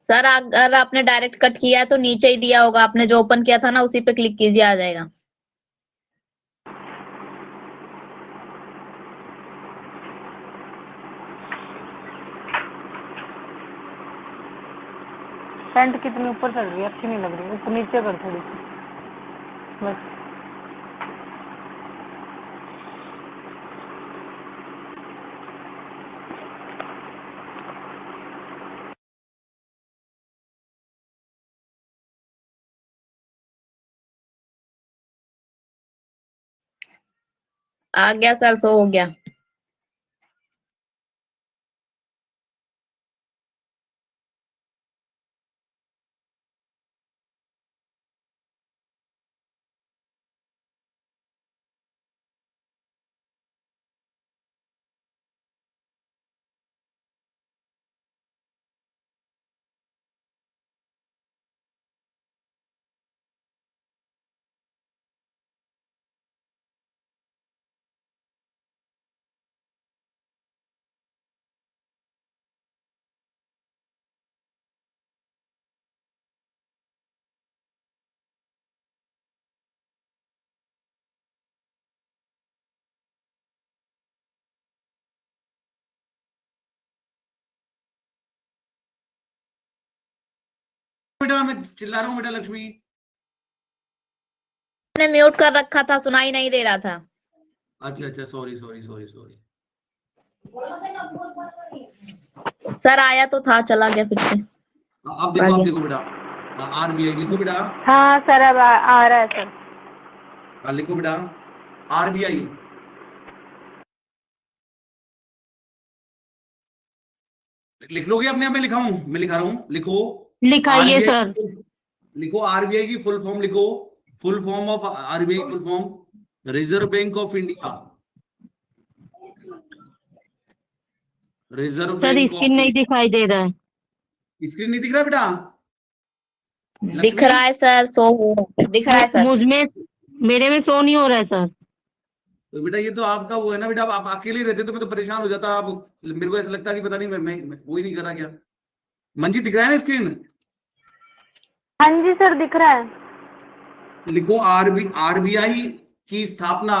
सर अगर आपने डायरेक्ट कट किया है तो नीचे ही दिया होगा, आपने जो ओपन किया था ना उसी पे क्लिक कीजिए, आ जाएगा। पैंट कितनी ऊपर चढ़ रही है, अच्छी नहीं लग रही, ऊपर नीचे कर थोड़ी सी बस। आ गया सर, सो हो गया। बेटा मैं चिल्ला रहा हूँ बेटा लक्ष्मी। मैंने म्यूट कर रखा था, सुनाई नहीं दे रहा था। अच्छा अच्छा, sorry sorry sorry sorry. Sir आया तो था, चला गया फिर से। अब देखो, अब देखो बेटा, आरबीआई लिखो बेटा। हाँ सर, अब आ रहा है सर। लिखो बेटा आरबीआई। लिख लोगे अपने आप में? लिखाऊं? मैं लिखा रहा हूं, लिखो। लिखाइए आरबीआई सर। लिखो आरबीआई की फुल फॉर्म लिखो। Full form of RBI, full form reserve bank of India. Reserve sir bank screen of नहीं दिखाई दे रहा है। स्क्रीन नहीं दिख रहा बेटा? दिख लक्ष्मी, रहा है सर, सो हो दिख रहा है सर। मुझ में, मेरे में शो नहीं हो रहा है सर। तो बेटा ये तो आपका वो है ना बेटा, आप अकेले रहते तो मैं तो परेशान हो जाता। आप, मेरे को ऐसा लगता कि पता नहीं मैं वो ही नहीं कर रहा क्या। मंजीत दिख रहा है ना स्क्रीन? हाँ जी सर, दिख रहा है। लिखो आरबीआई की स्थापना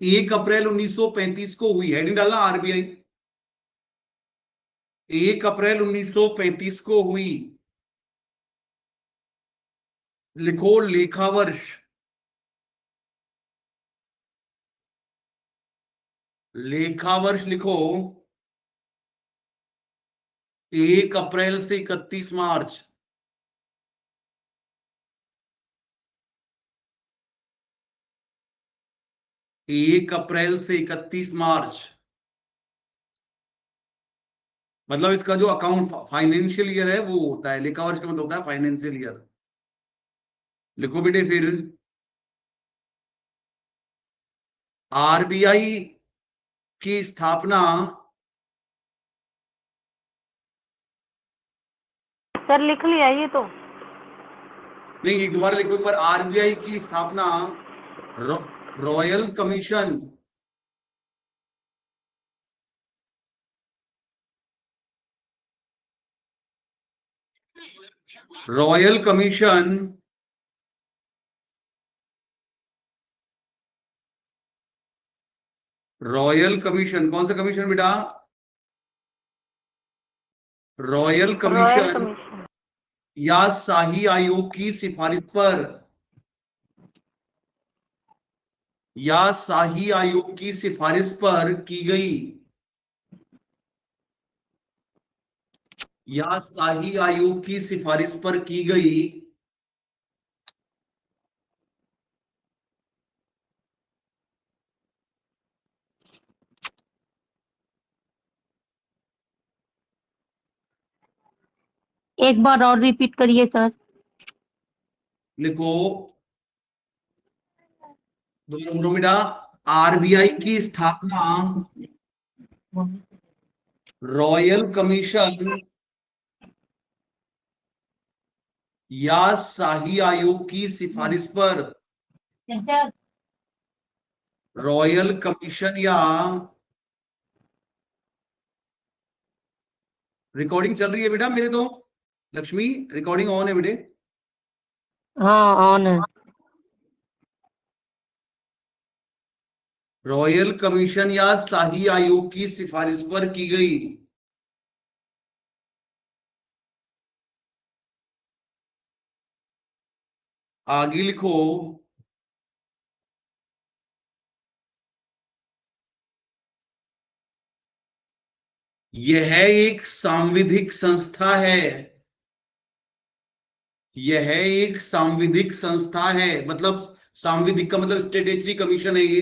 1 अप्रैल 1935 को हुई। हेडिंग डालना आरबीआई 1 अप्रैल 1935 को हुई। लिखो लेखा वर्ष। लेखा वर्ष लिखो 1 अप्रैल से 31 मार्च। एक अप्रैल से 31 मार्च, मतलब इसका जो अकाउंट फाइनेंशियल ईयर है वो होता है। लेखा वर्ष का मतलब होता है फाइनेंशियल ईयर। लिखो बेटे फिर आरबीआई की स्थापना सर लिख लिया ये तो। नहीं, एक दोबारा लिखो एक बार। आरबीआई की स्थापना royal commission royal commission royal commission, कौन सा कमीशन बेटा? Royal royal commission commission. या शाही आयोग की सिफारिश पर, या शाही आयोग की सिफारिश पर की गई, या शाही आयोग की सिफारिश पर की गई एक बार और रिपीट करिए सर। लिखो दोबारा बोलो बेटा। आरबीआई की स्थापना रॉयल कमीशन या शाही आयोग की सिफारिश पर, रॉयल कमीशन या, रिकॉर्डिंग चल रही है बेटा मेरे तो लक्ष्मी, रिकॉर्डिंग ऑन है बेटे। हाँ ऑन है। रॉयल कमीशन या शाही आयोग की सिफारिश पर की गई। आगे लिखो यह एक सांविधिक संस्था है। यह एक सांविधिक संस्था है, मतलब सांविधिक का मतलब स्टेटेटरी कमीशन है ये।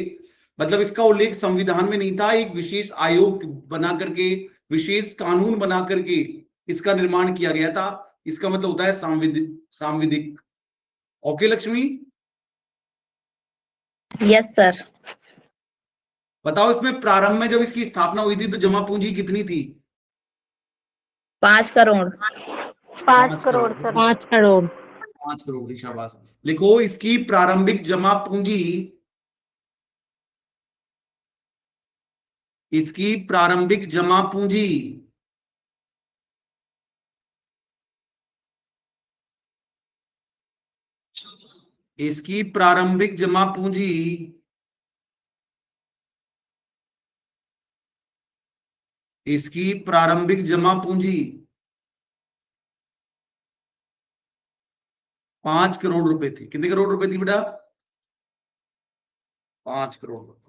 मतलब इसका उल्लेख संविधान में नहीं था, एक विशेष आयोग बना करके, विशेष कानून बना करके इसका निर्माण किया गया था। इसका मतलब होता है सांविधिक। Okay Lakshmi, yes sir. बताओ इसमें प्रारंभ में जब इसकी स्थापना हुई थी तो जमा पूंजी कितनी थी? 5 करोड़। 5 करोड़ सर। 5 करोड़। 5 करोड़ थी, शाबाश। लिखो इसकी प्रारंभिक जमा पूंजी, इसकी प्रारंभिक जमा पूंजी इसकी प्रारंभिक जमा पूंजी इसकी प्रारंभिक जमा पूंजी 5 करोड़ रुपए थी। कितने करोड़ रुपए थी बेटा? 5 करोड़ रुपए।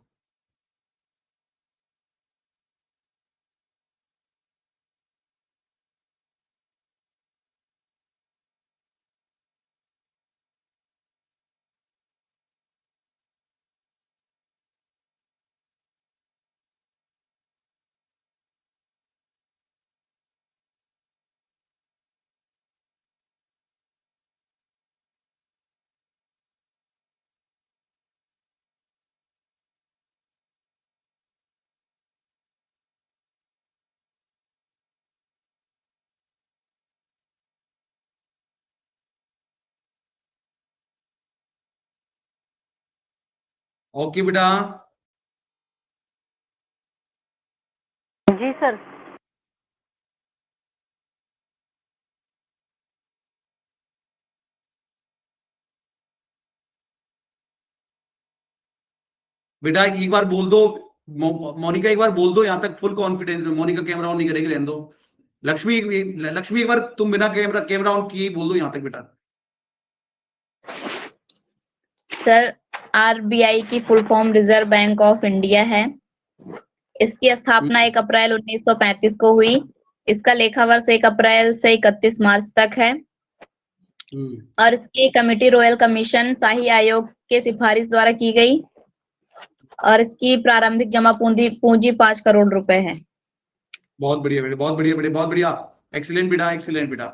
ओके बेटा, जी सर। बेटा एक बार बोल दो, मोनिका एक बार बोल दो, यहां तक फुल कॉन्फिडेंस में। मोनिका कैमरा ऑन नहीं करेगी, रहने दो। लक्ष्मी, लक्ष्मी एक बार तुम बिना कैमरा ऑन किए बोल दो यहां तक बेटा। सर आरबीआई की full form reserve bank of India है। इसकी स्थापना 1 अप्रैल 1935 को हुई। इसका लेखा वर्ष 1 अप्रैल से 31 मार्च तक है। और इसकी कमेटी रॉयल कमीशन शाही आयोग के सिफारिश द्वारा की गई। और इसकी प्रारंभिक जमा पूंजी 5 करोड़ रुपए है। बहुत बढ़िया बेटा, बहुत बढ़िया बेटा, बहुत बढ़िया। एक्सीलेंट बेटा, एक्सीलेंट बेटा,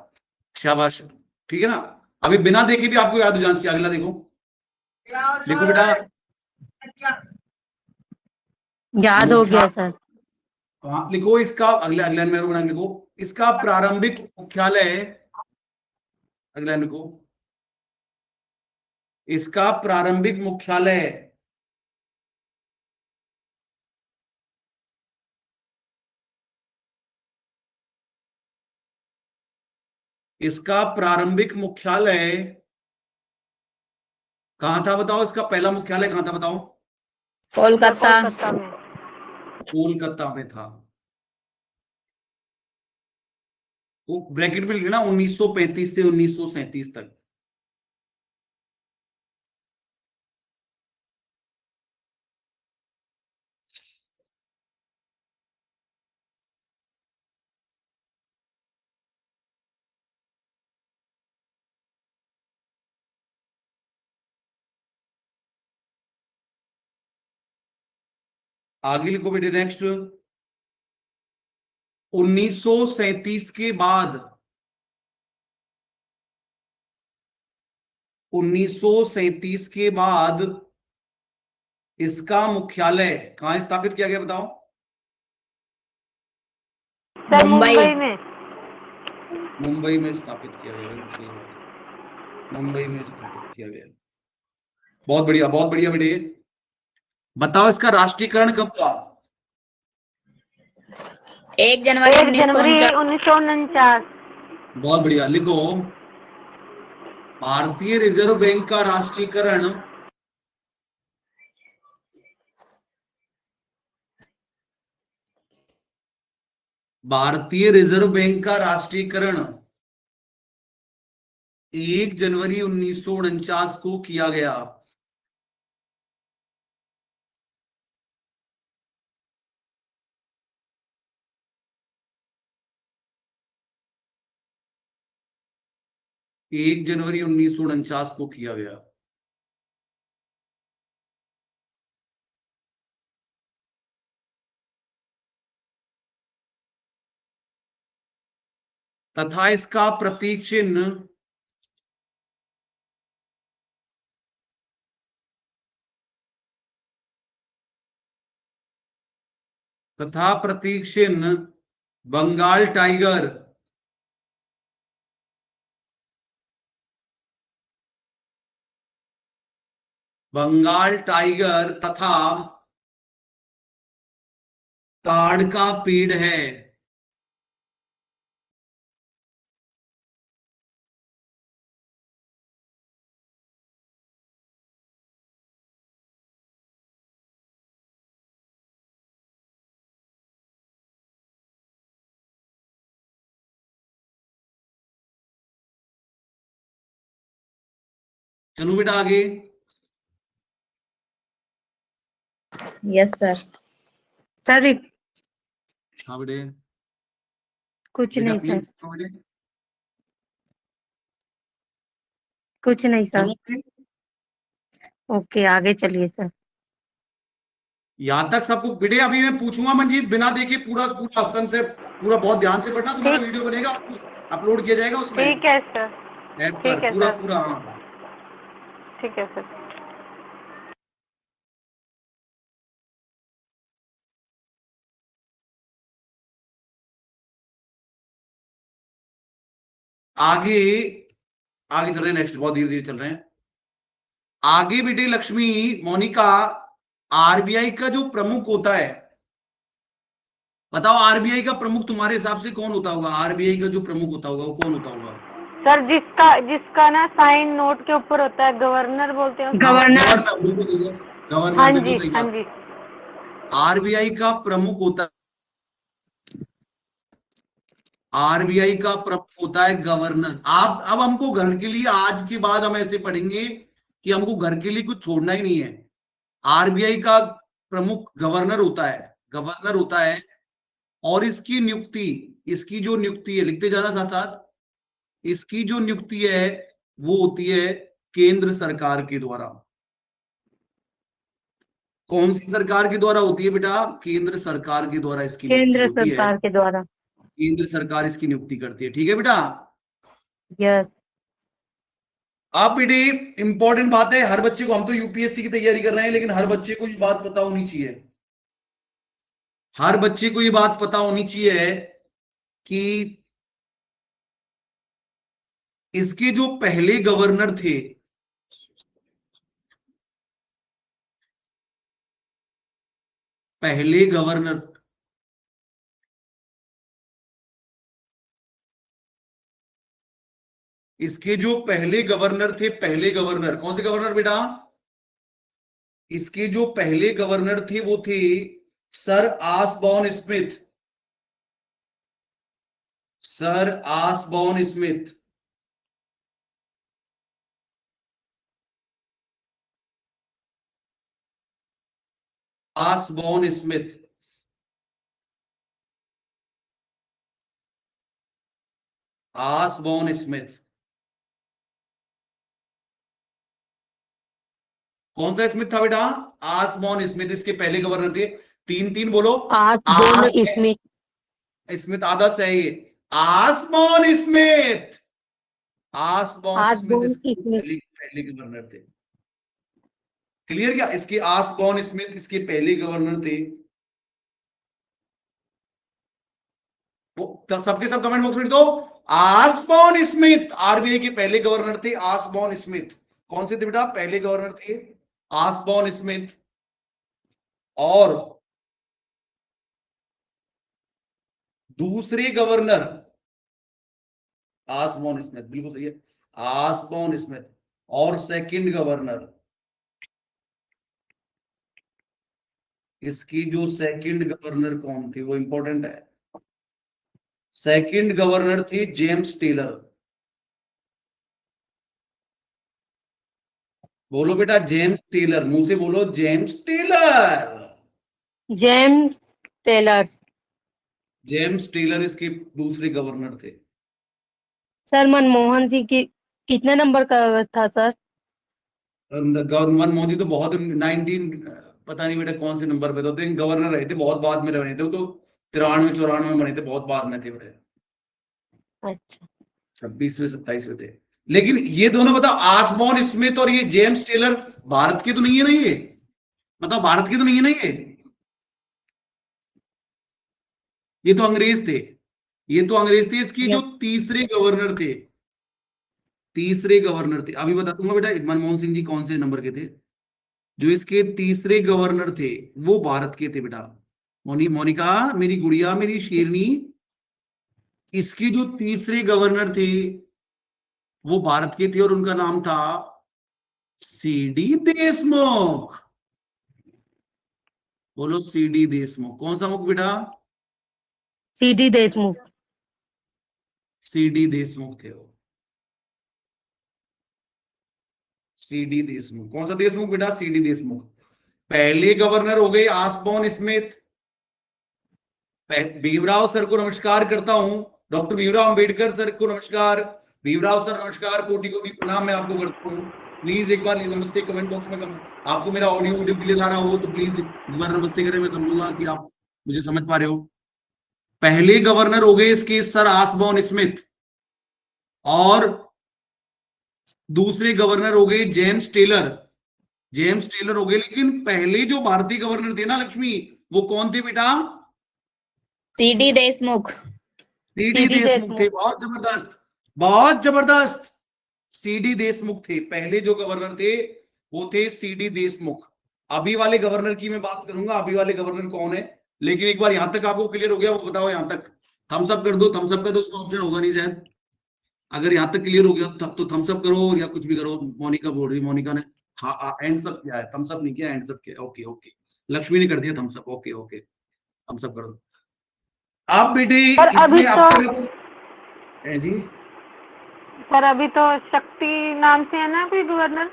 शाबाश। ठीक है ना? अभी बिना देखे भी आपको याद हो जाना चाहिए। अगला देखो, देखो बेटा, याद हो गया सर। हाँ लिखो इसका, अगले अगले में बना लिखो इसका प्रारंभिक मुख्यालय, अगला लिखो इसका प्रारंभिक मुख्यालय इसका प्रारंभिक मुख्यालय कहां था बताओ? इसका पहला मुख्यालय कहां था बताओ? कोलकाता। कोलकाता में। कोलकाता में था। वो ब्रैकेट में लिखना 1935 से 1937 तक। आगे लिखो बेटे, नेक्स्ट 1937 के बाद, 1937 के बाद इसका मुख्यालय कहां स्थापित किया गया बताओ? सर मुंबई। मुंबई में। मुंबई में स्थापित किया गया। बिल्कुल सही बात है, मुंबई में स्थापित किया गया। बहुत बढ़िया, बहुत बढ़िया बेटे। बताओ इसका राष्ट्रीयकरण कब हुआ? 1 जनवरी 1949। 1949। बहुत बढ़िया, लिखो भारतीय रिजर्व बैंक का राष्ट्रीयकरण भारतीय रिजर्व बैंक का राष्ट्रीयकरण 1 जनवरी 1949 को किया गया। एक जनवरी 1949 को किया गया। तथा इसका प्रतीक चिन्ह बंगाल टाइगर, तथा ताड़ का पेड़ है। चलो बेटा आगे। Yes sir. सर हाँ बेटे, कुछ बेटा नहीं प्लीज सर, कुछ नहीं सर। चलो बेटे। ओके आगे चलिए सर। यहाँ तक सबको बेटे, अभी मैं पूछूंगा मंजीत, बिना देखे पूरा पूरा कंसेप्ट पूरा बहुत ध्यान से पढ़ना। तुम्हारा ठीक। वीडियो बनेगा, अपलोड किया जाएगा उसमें ठीक है सर, ऐप ठीक पर, है पूरा सर। पूरा। हाँ ठीक है सर। आगे आगे चल रहे हैं, नेक्स्ट बहुत धीरे धीरे चल रहे हैं आगे बेटे। लक्ष्मी, मोनिका, आरबीआई का जो प्रमुख होता है, बताओ आरबीआई का प्रमुख तुम्हारे हिसाब से कौन होता होगा? आरबीआई का जो प्रमुख होता होगा वो कौन होता होगा? सर जिसका ना साइन नोट के ऊपर होता है, गवर्नर बोलते हैं उसको। गवर्नर। गवर्नर, बिल्कुल सही है, गवर्नर, हाँ बिल्कुल जी, सही हाँ बात। जी। आरबीआई का प्रमुख होता आरबीआई का प्रमुख होता है गवर्नर। आप अब हमको घर के लिए, आज के बाद हम ऐसे पढ़ेंगे कि हमको घर के लिए कुछ छोड़ना ही नहीं है। आरबीआई का प्रमुख गवर्नर होता है, गवर्नर होता है। और इसकी नियुक्ति, इसकी जो नियुक्ति है, लिखते जाना साथ साथ, इसकी जो नियुक्ति है वो होती है केंद्र सरकार के द्वारा। कौन सी सरकार के द्वारा होती है बेटा? केंद्र सरकार के द्वारा इसकी नियुक्ति केंद्र होती है। सरकार के द्वारा। केंद्र सरकार इसकी नियुक्ति करती है, ठीक है बेटा। यस। आप बेटे, इंपॉर्टेंट बात है, हर बच्चे को, हम तो यूपीएससी की तैयारी कर रहे हैं, लेकिन हर बच्चे को ये बात पता होनी चाहिए, हर बच्चे को ये बात पता होनी चाहिए कि इसके जो पहले गवर्नर थे, पहले गवर्नर, इसके जो पहले गवर्नर थे, पहले गवर्नर कौन से गवर्नर बेटा? इसके जो पहले गवर्नर थे वो थे sir Osborne Smith, sir Osborne Smith. Osborne Smith, Osborne Smith. कौन सा स्मिथ था बेटा? आसबॉर्न स्मिथ इसके पहले गवर्नर थे। तीन तीन बोलो। आसबॉर्न स्मिथ। स्मिथ आदर्श है ये। आसबॉर्न स्मिथ, आसबॉर्न स्मिथ आसबॉर्न इसके स्मिथ। पहले गवर्नर थे। क्लियर क्या? इसके आसबॉर्न स्मिथ इसके पहले गवर्नर थे। वो सबके सब कमेंट बॉक्स में लिख दो, आसबॉर्न स्मिथ आरबीआई के पहले गवर्नर थे। आसबॉर्न स्मिथ कौन से थे बेटा? पहले गवर्नर थे आसबॉर्न स्मिथ। और दूसरे गवर्नर, आसबॉर्न स्मिथ बिल्कुल सही है, आसबॉर्न स्मिथ। और सेकंड गवर्नर, इसकी जो सेकंड गवर्नर कौन थे वो इंपॉर्टेंट है। सेकंड गवर्नर थे जेम्स टेलर। बोलो बेटा जेम्स टेलर, मुंह से बोलो James Taylor. James Taylor. James Taylor इसके दूसरे गवर्नर थे। सर मनमोहन सिंह की कितने नंबर का था सर? गवर्नर मोदी तो बहुत 19, पता नहीं बेटा कौन से नंबर पे तो गवर्नर रहे थे, बहुत बाद में रहे थे वो तो, 93 94 में बने थे, बहुत बाद में थे बेटे। अच्छा 26वें 27वें थे। लेकिन ये दोनों बताओ, आसबॉर्न स्मिथ और ये जेम्स टेलर भारत के तो नहीं है ना? ये मतलब भारत के तो नहीं है ना? ये तो अंग्रेज थे। ये तो अंग्रेज थे। इसके जो तीसरे गवर्नर थे, अभी बता दूंगा बेटा मनमोहन सिंह जी कौन से नंबर के थे। जो इसके तीसरे गवर्नर थे वो भारत के थे बेटा। मोनिका मेरी गुड़िया, मेरी शेरनी, इसके जो तीसरे गवर्नर थे वो भारत के थे और उनका नाम था सीडी देशमुख। बोलो सीडी देशमुख। कौन सा मुख बेटा? सीडी देशमुख। सीडी देशमुख थे वो। सीडी देशमुख। कौन सा देशमुख बेटा? सीडी देशमुख। पहले गवर्नर हो गए आसबॉर्न स्मिथ। भीमराव सर को नमस्कार करता हूं, डॉक्टर भीमराव अंबेडकर सर को नमस्कार। भीमराव सर नमस्कार, कोटि कोटि प्रणाम मैं आपको करता हूं। प्लीज एक बार नमस्ते कमेंट बॉक्स में आपको मेरा ऑडियो वीडियो क्लियर आ रहा हो तो प्लीज एक बार नमस्ते करें, मैं समझूंगा कि आप मुझे समझ पा रहे हो। पहले गवर्नर हो गए इसके सर आसबॉर्न स्मिथ और दूसरे गवर्नर हो गए जेम्स टेलर। हो गए। लेकिन पहले जो भारतीय गवर्नर थे ना लक्ष्मी, वो कौन थे बेटा? सीडी देशमुख। सीडी देशमुख थे। बहुत जबरदस्त, बहुत जबरदस्त। सीडी देशमुख थे पहले जो गवर्नर थे, वो थे सीडी देशमुख। अभी वाले गवर्नर की मैं बात करूंगा, अभी वाले गवर्नर कौन है। लेकिन एक बार यहां तक आपको क्लियर हो गया वो बताओ। यहां तक थम्स अप कर दो। थम्स अप का तो उसका ऑप्शन होगा नहीं शायद। अगर यहां तक क्लियर हो गया तब तो थम्स अप करो या कुछ भी करो। मोनिका बोल रही, मोनिका ने हाँ हैंड्स अप किया है, थम्स अप नहीं किया, हैंड्स अप किया। ओके ओके, लक्ष्मी ने कर दिया thumbs up. Okay okay, thumbs up कर दो। अब बेटे पर अभी इसमें अब तक जी सर अभी तो शक्ति नाम से है ना कोई गवर्नर?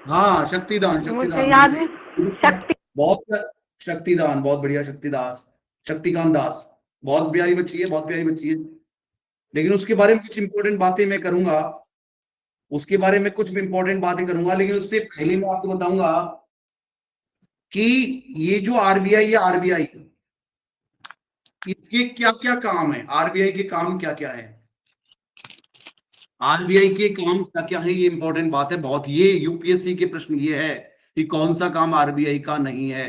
हाँ, शक्तिदान मुझे याद नहीं। शक्ति बहुत शक्तिदान, बहुत बढ़िया। शक्तिदास, शक्तिकांत दास, बहुत प्यारी बच्ची है, बहुत प्यारी बच्ची है। लेकिन उसके बारे में कुछ इंपॉर्टेंट बातें मैं करूंगा, उसके बारे में कुछ इंपॉर्टेंट बातें करूंगा। लेकिन उससे पहले मैं आपको बताऊंगा कि ये जो आरबीआई है, आरबीआई इसके क्या क्या काम है। आरबीआई के काम क्या क्या है, आरबीआई के काम क्या क्या है, ये इंपॉर्टेंट बात है बहुत। ये यूपीएससी के प्रश्न ये है कि कौन सा काम आरबीआई का नहीं है,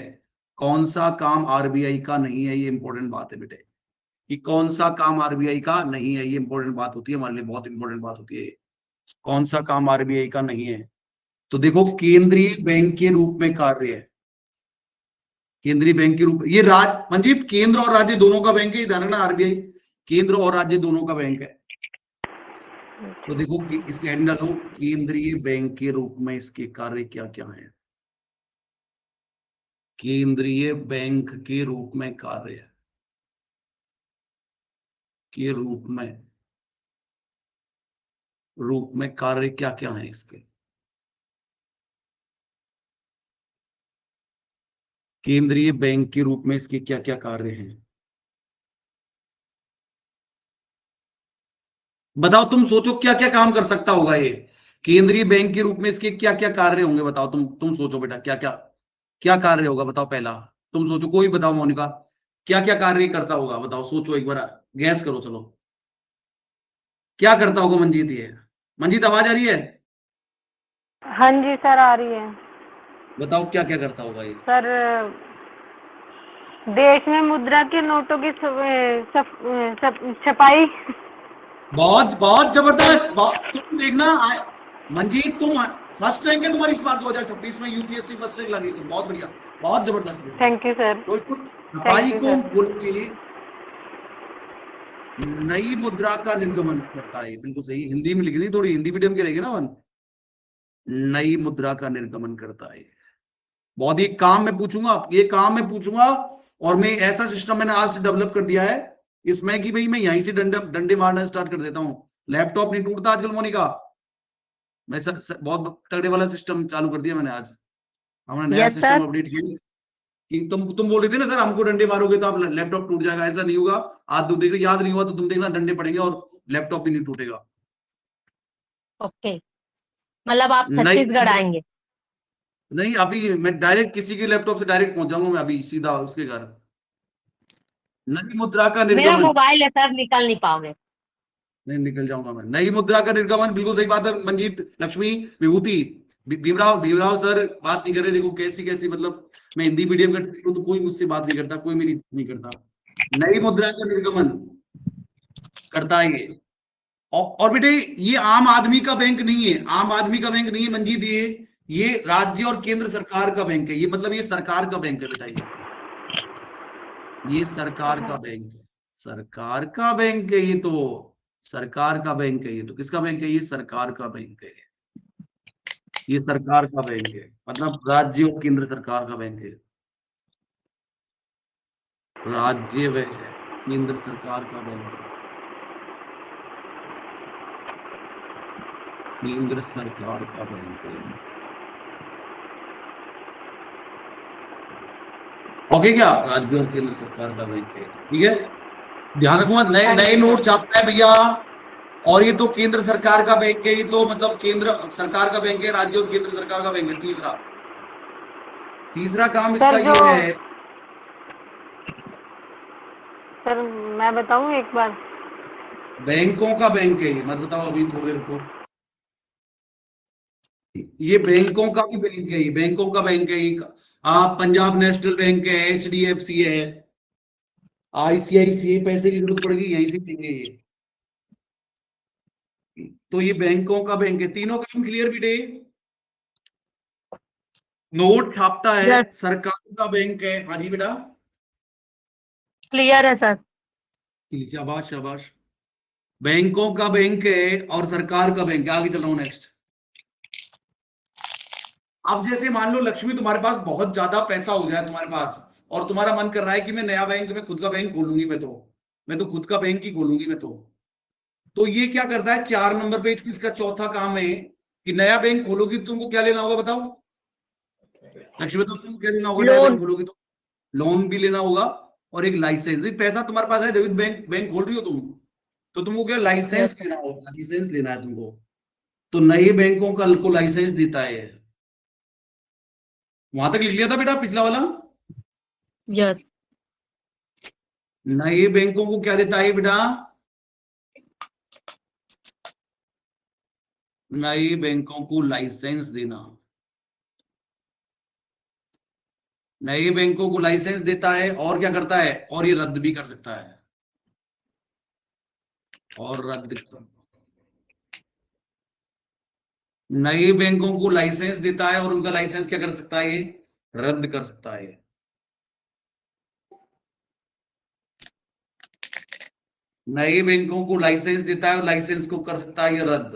कौन सा काम आरबीआई का नहीं है। ये इंपॉर्टेंट बात है बेटे कि कौन सा काम आरबीआई का नहीं है। ये इंपॉर्टेंट बात होती है हमारे लिए, बहुत इंपॉर्टेंट बात होती है कौन सा काम आरबीआई का नहीं है। तो देखो, केंद्रीय बैंक के रूप में कार्य है। केंद्रीय बैंक के रूप में ये मंजीत केंद्र और राज्य दोनों का बैंक है। ध्यान रखना, आरबीआई केंद्र और राज्य दोनों का बैंक है। तो देखो कि इसके हेडिंग डालो, केंद्रीय बैंक के रूप में इसके कार्य क्या क्या है। केंद्रीय बैंक के रूप में कार्य के रूप में कार्य क्या क्या है इसके। केंद्रीय बैंक के रूप में इसके क्या क्या कार्य हैं, बताओ। तुम सोचो क्या क्या काम कर सकता होगा ये। केंद्रीय बैंक के रूप में इसके क्या क्या कार्य होंगे, बताओ। तुम सोचो बेटा, क्या क्या क्या कार्य होगा, बताओ। पहला तुम सोचो, कोई बताओ। मोनिका क्या क्या कार्य करता होगा, बताओ। सोचो एक बार, गैस करो। चलो, क्या करता होगा मंजीत? ये मंजीत आवाज आ रही है? हाँ जी सर आ रही है। बताओ क्या क्या करता होगा ये। सर देश में मुद्रा के नोटों की छपाई। बहुत बहुत जबरदस्त। तुम देखना मंजीत, तुम फर्स्ट रैंक है तुम्हारी इस बार 2026 में यूपीएससी फर्स्ट रैंक लगी। तुम बहुत बढ़िया, बहुत जबरदस्त। Thank you sir. तो इसको छपाई को बोलिए नई मुद्रा का निर्गमन करता है। बिल्कुल सही, हिंदी में लिख दी, थोड़ी हिंदी मीडियम की रहेगी ना वन। नई मुद्रा का निर्गमन करता है। बहुत ही काम में पूछूंगा, ये काम में पूछूंगा। और मैं ऐसा सिस्टम मैंने आज से डेवलप कर दिया है इसमें कि भाई मैं यहीं से डंडे मारना स्टार्ट कर देता हूँ। लैपटॉप नहीं टूटता आजकल मोनिका। मैं बहुत तगड़े वाला सिस्टम चालू कर दिया मैंने आज। हमने नया सिस्टम अपडेट किया कि तुम बोल रहे थे ना सर हमको डंडे मारोगे तो आप लैपटॉप टूट जाएगा। ऐसा नहीं होगा। आज तुम देखना, याद नहीं हुआ तो तुम देखना डंडे पड़ेंगे और लैपटॉप भी नहीं टूटेगा। ओके, मतलब आप छत्तीसगढ़ आएंगे? नहीं, अभी मैं डायरेक्ट किसी के लैपटॉप से डायरेक्ट पहुंच जाऊंगा मैं अभी सीधा उसके घर। नई मुद्रा का मेरा निर्गमन। मोबाइल है सर, निकल नहीं पाओगे। नहीं निकल जाऊंगा मैं। नई मुद्रा का निर्गमन, बिल्कुल सही बात है मंजीत, लक्ष्मी, विभूति, भीमराव सर बात नहीं कर रहे। देखो कैसी कैसी, मतलब मैं हिंदी मीडियम का टीचर हूं तो कोई मुझसे बात नहीं करता, कोई मेरी नहीं करता। नई मुद्रा का निर्गमन करता है ये। और बेटे ये आम आदमी का बैंक नहीं है, आम आदमी का बैंक नहीं है मंजीत, ये राज्य और केंद्र सरकार का बैंक है। ये मतलब ये सरकार का बैंक है बेटा, ये सरकार का बैंक है, सरकार का बैंक है ये तो, सरकार का बैंक है ये तो। किसका बैंक है? ये सरकार का बैंक है, ये सरकार का बैंक है, मतलब राज्य और केंद्र सरकार का बैंक है। राज्य व केंद्र सरकार का बैंक है, केंद्र सरकार का बैंक है। ओके क्या? राज्य और केंद्र सरकार का बैंक है, ठीक है। ध्यान रखूंगा, नए नए नोट छापना है भैया। और ये तो केंद्र सरकार का बैंक है, ये तो मतलब केंद्र सरकार का बैंक है, राज्य और केंद्र सरकार का बैंक है। तीसरा काम इसका ये है। सर मैं बताऊं एक बार, बैंकों का बैंक है ये, मत बताओ अभी, थोड़ी देर रुको। ये बैंकों का भी बैंक है, ये बैंकों का बैंक है ये। पंजाब नेशनल बैंक है, HDFC है, ICICI, पैसे की जरूरत पड़ेगी यहीं से देंगे ये। तो ये बैंकों का बैंक है। तीनों काम क्लियर बेटे? नोट छापता है, Yes. सरकार का बैंक है। हाँ जी बेटा, क्लियर है सर। शाबाश शाबाश। बैंकों का बैंक है और सरकार का बैंक है। आगे चल रहा हूं, नेक्स्ट। अब जैसे मान लो लक्ष्मी तुम्हारे पास बहुत ज्यादा पैसा हो जाए तुम्हारे पास, और तुम्हारा मन कर रहा है कि मैं नया बैंक में खुद का बैंक खोलूंगी, मैं तो खुद का बैंक ही खोलूंगी मैं तो ये क्या करता है? 4 नंबर पेज पे इसका चौथा काम है कि नया बैंक खोलोगी तो तुमको क्या लेना होगा बताओ लक्ष्मी? तो तुमको क्या लेना होगा नया बैंक खोलोगी तो? लोन भी लेना होगा और एक लाइसेंस। पैसा तुम्हारे पास है, जब बैंक खोल रही हो तुम, तो तुमको क्या लाइसेंस लेना होगा, लाइसेंस लेना है तुमको। तो नए बैंकों का को लाइसेंस देता है। वहां तक लिख लिया था बेटा पिछला वाला? यस। नए बैंकों को क्या देता है बेटा? नए बैंकों को लाइसेंस देना। नए बैंकों को लाइसेंस देता है और क्या करता है? और ये रद्द भी कर सकता है, और रद्द कर। नए बैंकों को लाइसेंस देता है और उनका लाइसेंस क्या कर सकता है? ये रद्द कर सकता है। नए बैंकों को लाइसेंस देता है और लाइसेंस को कर सकता है ये रद्द।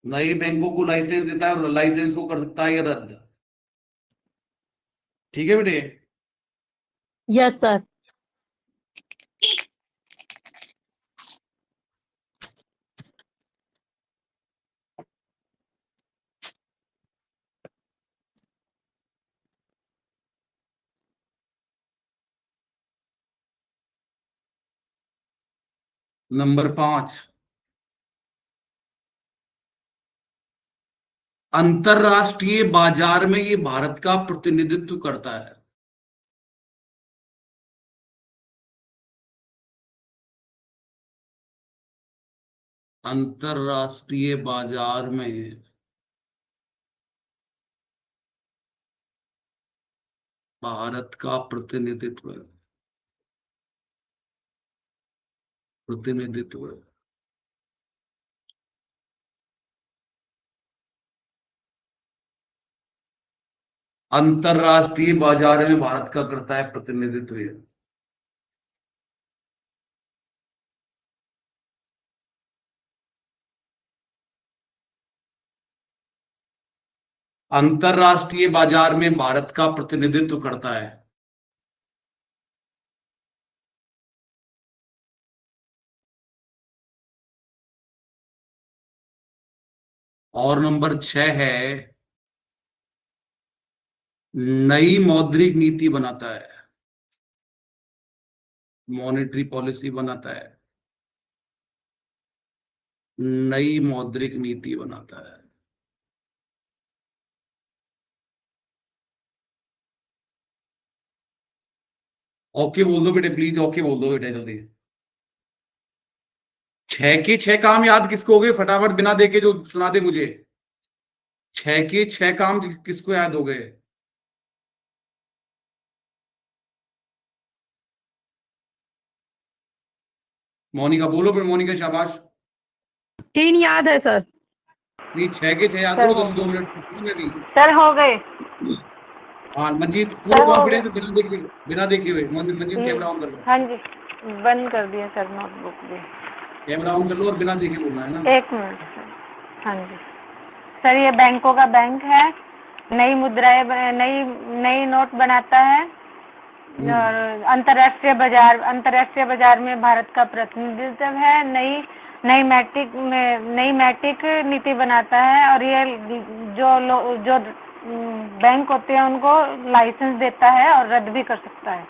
नए बैंकों को लाइसेंस देता है और लाइसेंस को कर सकता है ये रद्द। ठीक है बेटे? Yes sir. नंबर 5, अंतरराष्ट्रीय बाजार में ये भारत का प्रतिनिधित्व करता है। अंतरराष्ट्रीय बाजार में भारत का प्रतिनिधित्व प्रतिनिधित्व अंतरराष्ट्रीय बाजार में भारत का करता है प्रतिनिधित्व। अंतरराष्ट्रीय बाजार में भारत का प्रतिनिधित्व करता है। और नंबर 6 है, नई मौद्रिक नीति बनाता है, मॉनेटरी पॉलिसी बनाता है, नई मौद्रिक नीति बनाता है। ओके बोल दो बेटे प्लीज, ओके बोल दो बेटे जल्दी। 6 के 6 काम याद किसको हो गए? फटाफट बिना देखे जो सुना दे मुझे। 6 के 6 काम किसको याद हो गए? मोनिका बोलो, फिर मोनिका शाबाश। 3 याद है सर। नहीं, 6 के 6 याद सर, करो, तुम 2 मिनट में भी। सर हो गए। हाँ मंजीत, सर, पूरे हो कॉन्फिडेंस से बिना देखे हुए। मंजीत कैमरा ऑन कर लो, हाँ जी, बंद कर दिया सर, नोटबुक भी। कैमरा ऑन कर लो और बिना देखे बोलना है ना। 1 मिनट सर। हाँ जी सर, ये बैंकों का बैंक है, नई मुद्राएं नई नोट बनाता है और अंतर्राष्ट्रीय बाजार में भारत का प्रतिनिधित्व है, नई मैट्रिक नीति बनाता है, और ये जो बैंक होते हैं उनको लाइसेंस देता है और रद्द भी कर सकता है।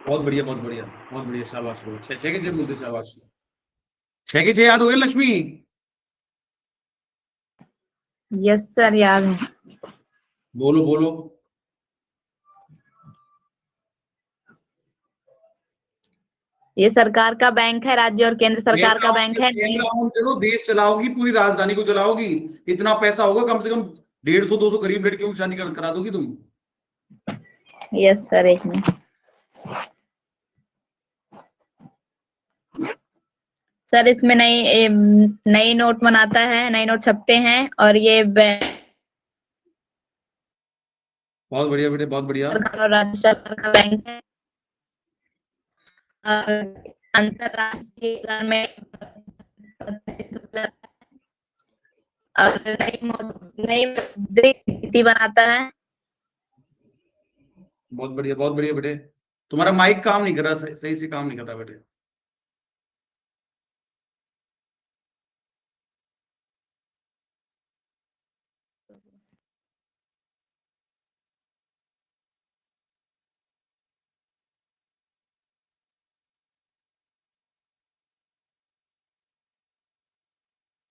बहुत बढ़िया, बहुत बढ़िया, बहुत बढ़िया, शाबाश। 6 के 6 बोलते, शाबाश। 6 के 6 याद हो गए लक्ष्मी? यस सर, याद है। बोलो बोलो। ये सरकार का बैंक है, राज्य और केंद्र सरकार का बैंक है। कैमरा ऑन करो, देश चलाओगी, पूरी राजधानी को चलाओगी। इतना पैसा होगा कम से कम 150-200 गरीब लड़कियों की शादी करा दोगी तुम। Yes sir, 1 minute sir. इसमें नई नोट बनाता है, नई नोट छपते हैं, और ये बहुत बढ़िया बेटे, बहुत बढ़िया। सरकार और राज्य सरकार का बैंक है। और अंतरराष्ट्रीय बाजार में और नई मौद्रिक नीति बनाता है। बहुत बढ़िया, बहुत बढ़िया बेटे। तुम्हारा माइक काम नहीं कर रहा, सही से काम नहीं कर रहा बेटे।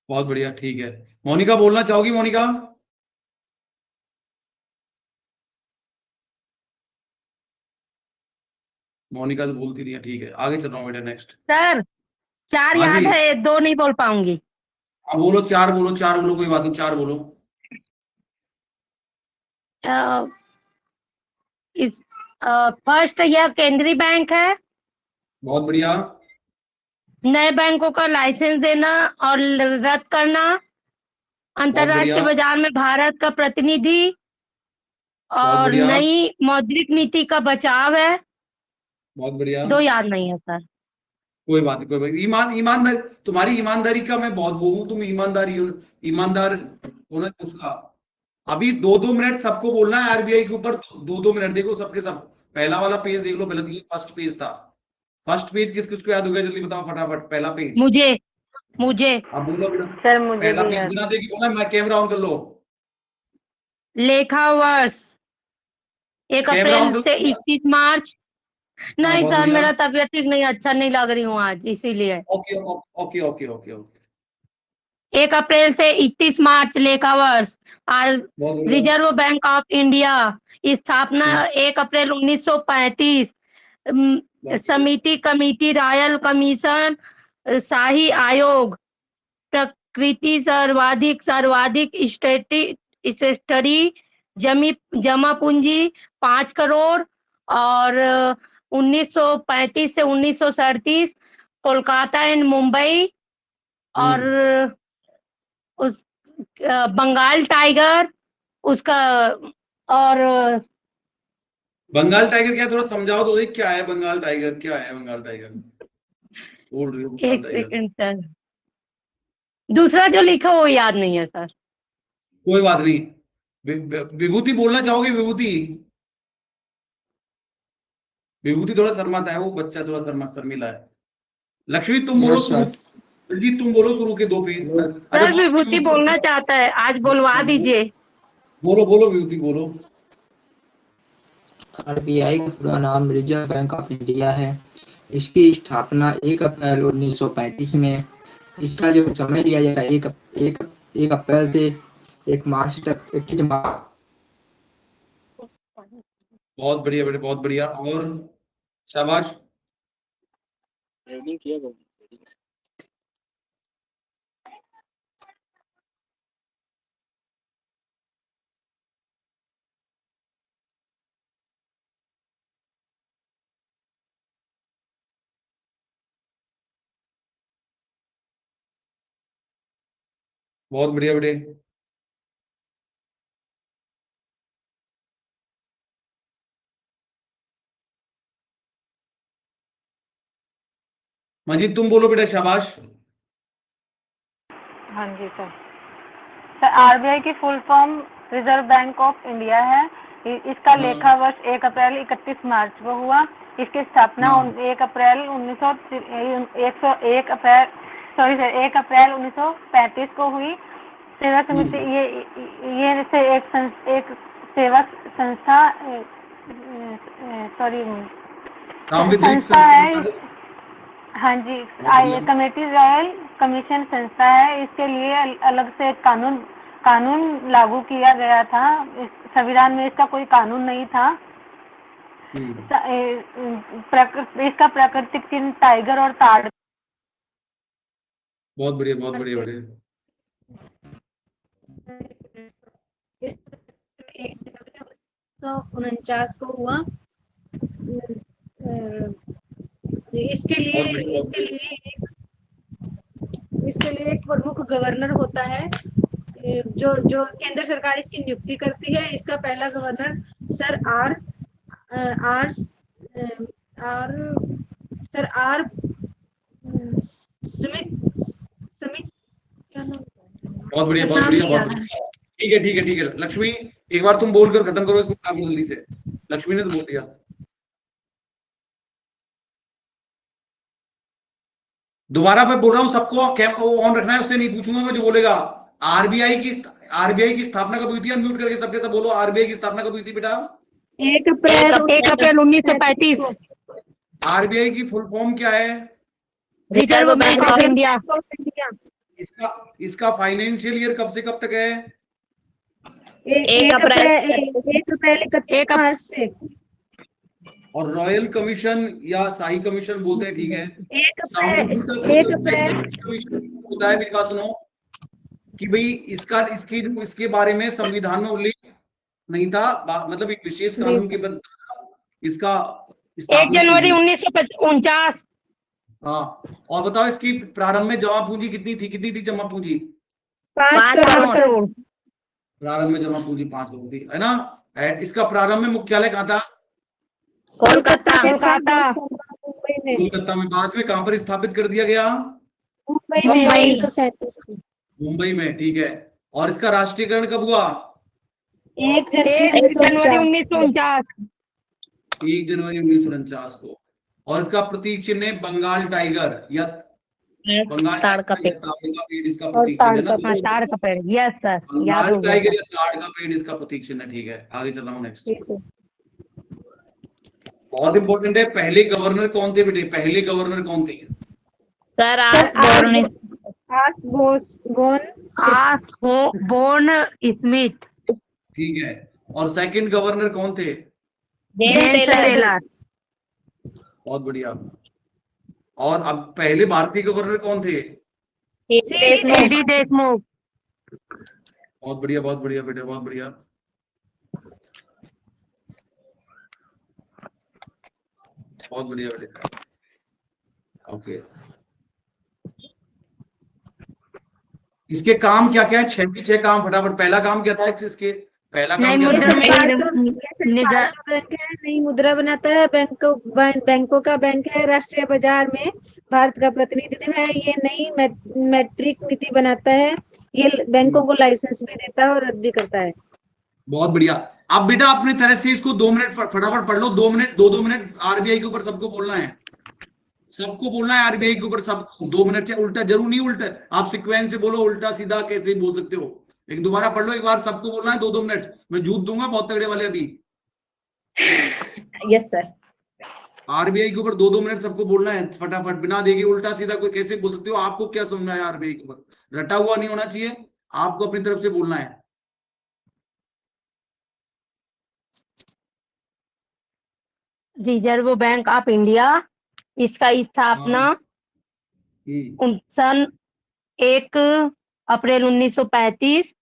बहुत बढ़िया, ठीक है। मोनिका बोलना चाहोगी? मोनिका, मोनिका तो बोलती नहीं है, ठीक है, आगे चल रहा हूँ बेटा, नेक्स्ट। सर 4 हाँ जी, याद है, 2 नहीं बोल पाऊंगी। अब बोलो, 4 बोलो, 4 बोलो, कोई बात नहीं, 4 बोलो। इस फर्स्ट यह केंद्रीय बैंक है। बहुत बढ़िया, नए बैंकों का लाइसेंस देना और रद्द करना, बहुत बढ़िया, अंतर्राष्ट्रीय बाजार में भारत का प्रतिनिधि, बहुत और बढ़िया, नई मौद्रिक नीति का बचाव है। बहुत बढ़िया। 2 याद नहीं है सर। कोई बात नहीं, कोई बात नहीं। ईमानदार, तुम्हारी ईमानदारी का मैं बहुत वो हूँ, तुम ईमानदार होना उसका। अभी 2-2 मिनट सबको बोलना है आरबीआई के ऊपर। 2-2 मिनट देखो सबके सब। पहला वाला पेज देख लो पहले, तो ये फर्स्ट पेज था। फर्स्ट पेज किस किस को याद हो गया? जल्दी बताओ फटाफट, पहला पेज। मुझे अब बोलो बेटा, सर मुझे पहला भी पेज याद। बिना देखे बोला, मैं कैमरा ऑन कर लो, लेखा वर्ष 1 कैमरा ऑन अप्रैल कर से लो। 31 मार्च। हाँ नहीं बहुत सर, बढ़िया। मेरा तबीयत ठीक नहीं, अच्छा नहीं लग रही हूँ आज, इसीलिए। Okay okay okay okay okay, 1 अप्रैल से 31 मार्च लेखा वर्ष। बहुत बढ़िया। रिजर्व बैंक ऑफ इंडिया स्थापना 1 अप्रैल 1935। बहुत समिति कमेटी रॉयल कमीशन शाही आयोग प्रकृति सर्वाधिक स्टेटरी जमा पूंजी 5 करोड़। और 1935 से 1937 कोलकाता एंड मुंबई। और उस बंगाल टाइगर उसका। और बंगाल टाइगर क्या, थोड़ा समझाओ तो, क्या है बंगाल टाइगर? क्या है बंगाल टाइगर? बोल रही हो बंगाल एक टाइगर? सेकंड सर, दूसरा जो लिखा वो याद नहीं है सर। कोई बात नहीं। विभूति बोलना चाहोगे? विभूति, विभूति थोड़ा शर्माता है, वो बच्चा थोड़ा शर्मिला है। लक्ष्मी तुम बोलो यस शुरू। सर। दिलजीत तुम बोलो शुरू के 2 पेज। अच्छा सर बोलो विभूति बोलना चाहता है, आज बोलवा दीजिए। बोलो बोलो विभूति बोलो। आरबीआई का पूरा नाम रिजर्व बैंक ऑफ इंडिया है। इसकी स्थापना 1 अप्रैल 1935 में। इसका जो समय लिया जाता है 1 अप्रैल से 1 मार्च तक, 21 मार्च। बहुत बढ़िया बेटे, बहुत बढ़िया, और शाबाश। बहुत बढ़िया बेटे। मजीद तुम बोलो बेटा, शाबाश। हाँ जी सर। सर आरबीआई की full form reserve bank of India है। इसका लेखा वर्ष 1 अप्रैल 31 मार्च को हुआ। इसकी स्थापना 1 अप्रैल 1935 को हुई। सेवा समिति ये से एक सेवा संस्था संस्था है। हाँ जी, कमेटी रॉयल कमीशन संस्था है। इसके लिए अलग से कानून लागू किया गया था। इस संविधान में इसका कोई कानून नहीं था। इसका प्राकृतिक चिन्ह टाइगर और ताड़। बहुत बढ़िया, बहुत बढ़िया बेटे। 1949 को हुआ। इसके लिए एक प्रमुख गवर्नर होता है, जो केंद्र सरकार इसकी नियुक्ति करती है। इसका पहला गवर्नर सर आर स्मिथ क्या नाम? बहुत बढ़िया, बहुत बढ़िया, बहुत बढ़िया। ठीक है, ठीक है, ठीक है। लक्ष्मी, एक बार तुम बोलकर खत्म करो इसको काम जल्दी से। लक्ष्मी ने तो बोल दिया। दोबारा मैं बोल रहा हूँ, सबको ऑन रखना है, उससे नहीं पूछूंगा मैं, जो बोलेगा। आरबीआई की स्थापना कब हुई थी? अनम्यूट करके सबके सब बोलो, आरबीआई की स्थापना कब हुई थी बेटा? 1 अप्रैल 1935। आरबीआई की फुल फॉर्म क्या है? Reserve bank of India. इसका फाइनेंशियल ईयर कब से कब तक है? 1 अप्रैल 31 मार्च से। और रॉयल कमीशन या शाही कमीशन बोलते हैं, ठीक है। 1 अप्रैल होता है, मेरी बात सुनो, कि भाई इसके बारे में संविधान में उल्लेख नहीं था, मतलब एक विशेष कानून के बनता इसका 1 जनवरी 1949। हाँ, और बताओ इसकी प्रारंभ में जमा पूंजी कितनी थी जमा पूंजी? 5 करोड़। प्रारंभ में जमा पूंजी 5 करोड़ थी, है ना। इसका प्रारंभ में मुख्यालय कहाँ था? कोलकाता। कोलकाता में। बाद में कहां पर स्थापित कर दिया गया? मुंबई में, ठीक है। और इसका राष्ट्रीयकरण कब हुआ? 1 जनवरी 1949। 1 जनवरी 1949 को। और इसका प्रतीक चिन्ह है बंगाल टाइगर या बंगाल ताड़ का पेड़। इसका प्रतीक चिन्ह है ना। ताड़ का पेड़, यस सर, याद बंगाल हो टाइगर गया। या ताड़ का पेड़ इसका प्रतीक चिन्ह है, ठीक है। आगे चल रहा हूँ, नेक्स्ट। बहुत इंपॉर्टेंट है, पहले गवर्नर कौन थे बेटे? पहले गवर्नर कौन थे? Sir Osborne Smith. ठीक है। और सेकंड गवर्नर कौन थे? James Taylor. बहुत बढ़िया। और अब पहले भारतीय गवर्नर कौन थे? सीडी देशमुख। बहुत बढ़िया, बहुत बढ़िया बेटे, बहुत बढ़िया। बहुत बढ़िया बेटे, ओके। इसके काम क्या क्या है? 6 के 6 काम फटाफट। पहला काम क्या था इसके? पहला काम क्या था? नई मुद्रा बनाता है। बैंकों का बैंक है। राष्ट्रीय बाजार में भारत का प्रतिनिधित्व है। ये नई मैट्रिक नीति बनाता है। ये बैंकों को लाइसेंस भी देता है और रद्द भी करता है। बहुत बढ़िया। अब बेटा अपने तरह से इसको 2 मिनट फटाफट पढ़ लो। 2 मिनट, 2 मिनट आरबीआई के ऊपर सबको बोलना है। सबको बोलना है आरबीआई के ऊपर, सबको 2 मिनट। उल्टा जरूर नहीं, उल्टा आप सीक्वेंस से बोलो, उल्टा सीधा कैसे बोल सकते हो। एक दोबारा पढ़ लो, एक बार सबको बोलना है 2-2 मिनट। मैं झूठ दूंगा बहुत तगड़े वाले अभी। Yes sir. आरबीआई के ऊपर 2-2 मिनट सबको बोलना है फटाफट, बिना देखे उल्टा सीधा कोई कैसे बोल सकते हो। आपको क्या समझना है आरबीआई के ऊपर? रटा हुआ नहीं होना चाहिए, आपको अपनी तरफ से बोलना है। रिजर्व बैंक ऑफ इंडिया, इसका स्थापना सन 1 अप्रैल 1935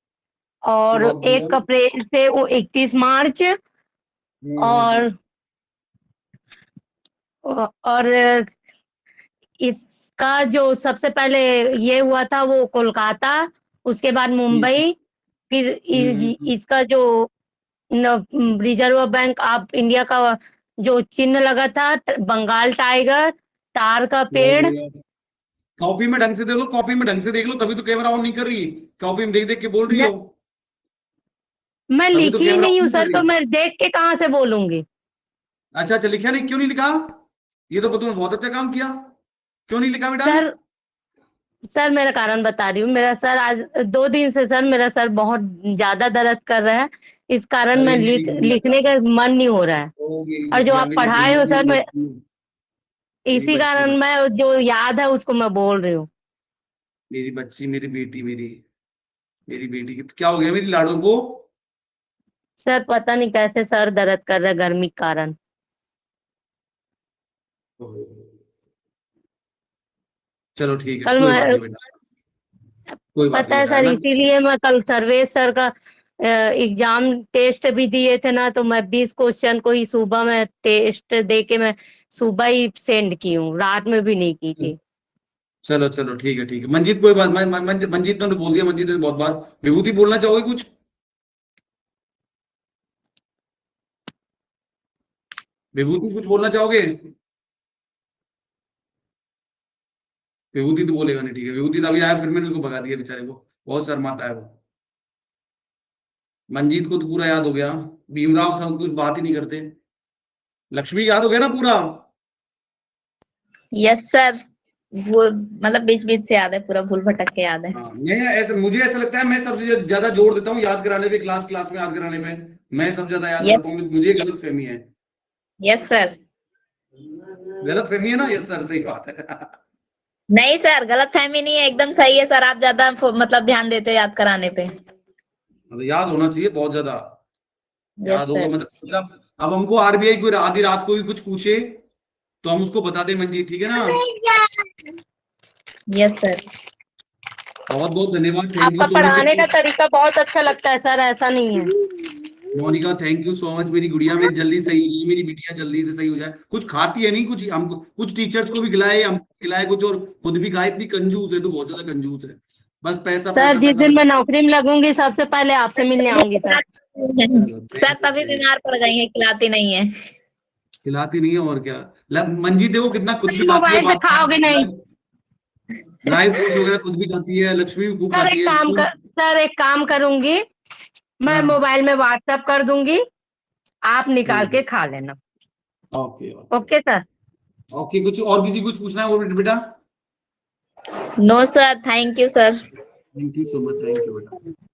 और 1 अप्रैल से 31 मार्च और इसका जो सबसे पहले ये हुआ था वो कोलकाता उसके बाद मुंबई, फिर इसका जो रिजर्व बैंक ऑफ इंडिया का जो चिन्ह लगा था, बंगाल टाइगर, तार का पेड़। कॉपी में ढंग से देख लो, कॉपी में ढंग से देख लो, तभी तो कैमरा ऑन नहीं कर रही। कॉपी में देख देख के बोल रही हो। मैं तभी तो लिखी ही कैमरा नहीं हूँ ऑन कर सर, रही तो है। मैं देख के कहाँ से बोलूंगी? अच्छा अच्छा, लिखा नहीं? क्यों नहीं लिखा? ये तो तुमने बहुत अच्छा काम किया। क्यों नहीं लिखा बेटा? सर मेरा कारण बता रही हूँ। मेरा सर आज 2 दिन से सर मेरा सर बहुत ज्यादा दर्द कर रहा है, इस कारण मैं अरे मेरी गुड़िया, लिखने का मन नहीं हो रहा है। ओ मेरी और जो बिटिया, आप मेरी पढ़ाए गुड़िया, हो मेरी सर, मैं बच्ची, मेरी इसी बच्ची, कारण मैं जो याद है उसको मैं बोल रही हूँ। मेरी बच्ची, मेरी बेटी, मेरी बेटी क्या हो गया मेरी लाडो को? सर पता नहीं कैसे सर दर्द कर रहा है गर्मी के कारण। चलो ठीक है, कल कोई बात मैं, नहीं बेटा, कोई बात पता नहीं है बेटा, है सर, ना? इसीलिए मैं कल सर्वेश सर का एग्जाम टेस्ट भी दिए थे ना, तो मैं 20 क्वेश्चन को ही सुबह में टेस्ट दे के मैं सुबह ही सेंड की हूँ, रात में भी नहीं की थी। चलो चलो ठीक है, ठीक है मंजीत, कोई बात। मंजीत ने बोल दिया, मंजीत ने बहुत बार। विभूति बोलना चाहोगे कुछ? विभूति कुछ बोलना चाहोगे? विभूति तो बोलेगा नहीं, ठीक है। विभूति तो अभी आया, फिर मैंने उसको भगा दिया बेचारे को, बहुत शर्माता है वो। मंजीत को तो पूरा याद हो गया। भीमराव सब कुछ बात ही नहीं करते। लक्ष्मी याद हो गया ना पूरा? यस सर, वो मतलब बीच बीच से याद है, पूरा भूल भटक के याद है। हाँ, मुझे ऐसा लगता है मैं सबसे ज्यादा जोर देता हूँ याद कराने पे, क्लास क्लास में याद कराने पे मैं सबसे ज्यादा याद यस करता हूँ। मुझे गलत फहमी है। Yes sir. गलत फहमी है ना? यस सर, सही बात है। नहीं सर, गलत फहमी नहीं है, एकदम सही है सर। आप ज्यादा मतलब ध्यान देते हो याद कराने पे। मतलब याद होना चाहिए बहुत ज्यादा। यस याद होगा सर। मतलब अब हमको आरबीआई कोई आधी रात को भी कुछ पूछे तो हम उसको बता दें मंजीत, ठीक है ना? Yes sir. बहुत बहुत धन्यवाद, थैंक यू आपका सो पढ़ाने का मच। तरीका बहुत अच्छा लगता है सर, ऐसा नहीं है। Monica thank you so much. मेरी गुड़िया मेरी जल्दी सही हो जाए, मेरी बिटिया जल्दी से सही हो जाए। कुछ खाती है नहीं, कुछ हमको, कुछ टीचर्स को भी खिलाए, हमको खिलाए कुछ, और खुद भी खाए। इतनी कंजूस है, तो बहुत ज्यादा कंजूस है। बस पैसा सर पैसा जिस पैसा दिन मैं पैसा। नौकरी में लगूंगी सबसे पहले आपसे मिलने आऊंगी सर। चलो सर थैंक तभी यू। बीमार पड़ गई है, खिलाती नहीं है। खिलाती नहीं है और क्या। मंजीत देखो कितना खुद भी खाती है, मोबाइल पे खाओगे नहीं? ड्राई फ्रूट वगैरह खुद भी खाती है। लक्ष्मी भी खूब सर खाती एक है काम तुम। कर सर एक काम करूंगी, मैं हाँ मोबाइल में व्हाट्सएप कर दूंगी, आप निकाल ठीक के है, खा लेना। Okay okay okay sir. Okay. कुछ और किसी कुछ पूछना है वो बेटा? No sir, thank you sir. Thank you so much, thank you बेटा।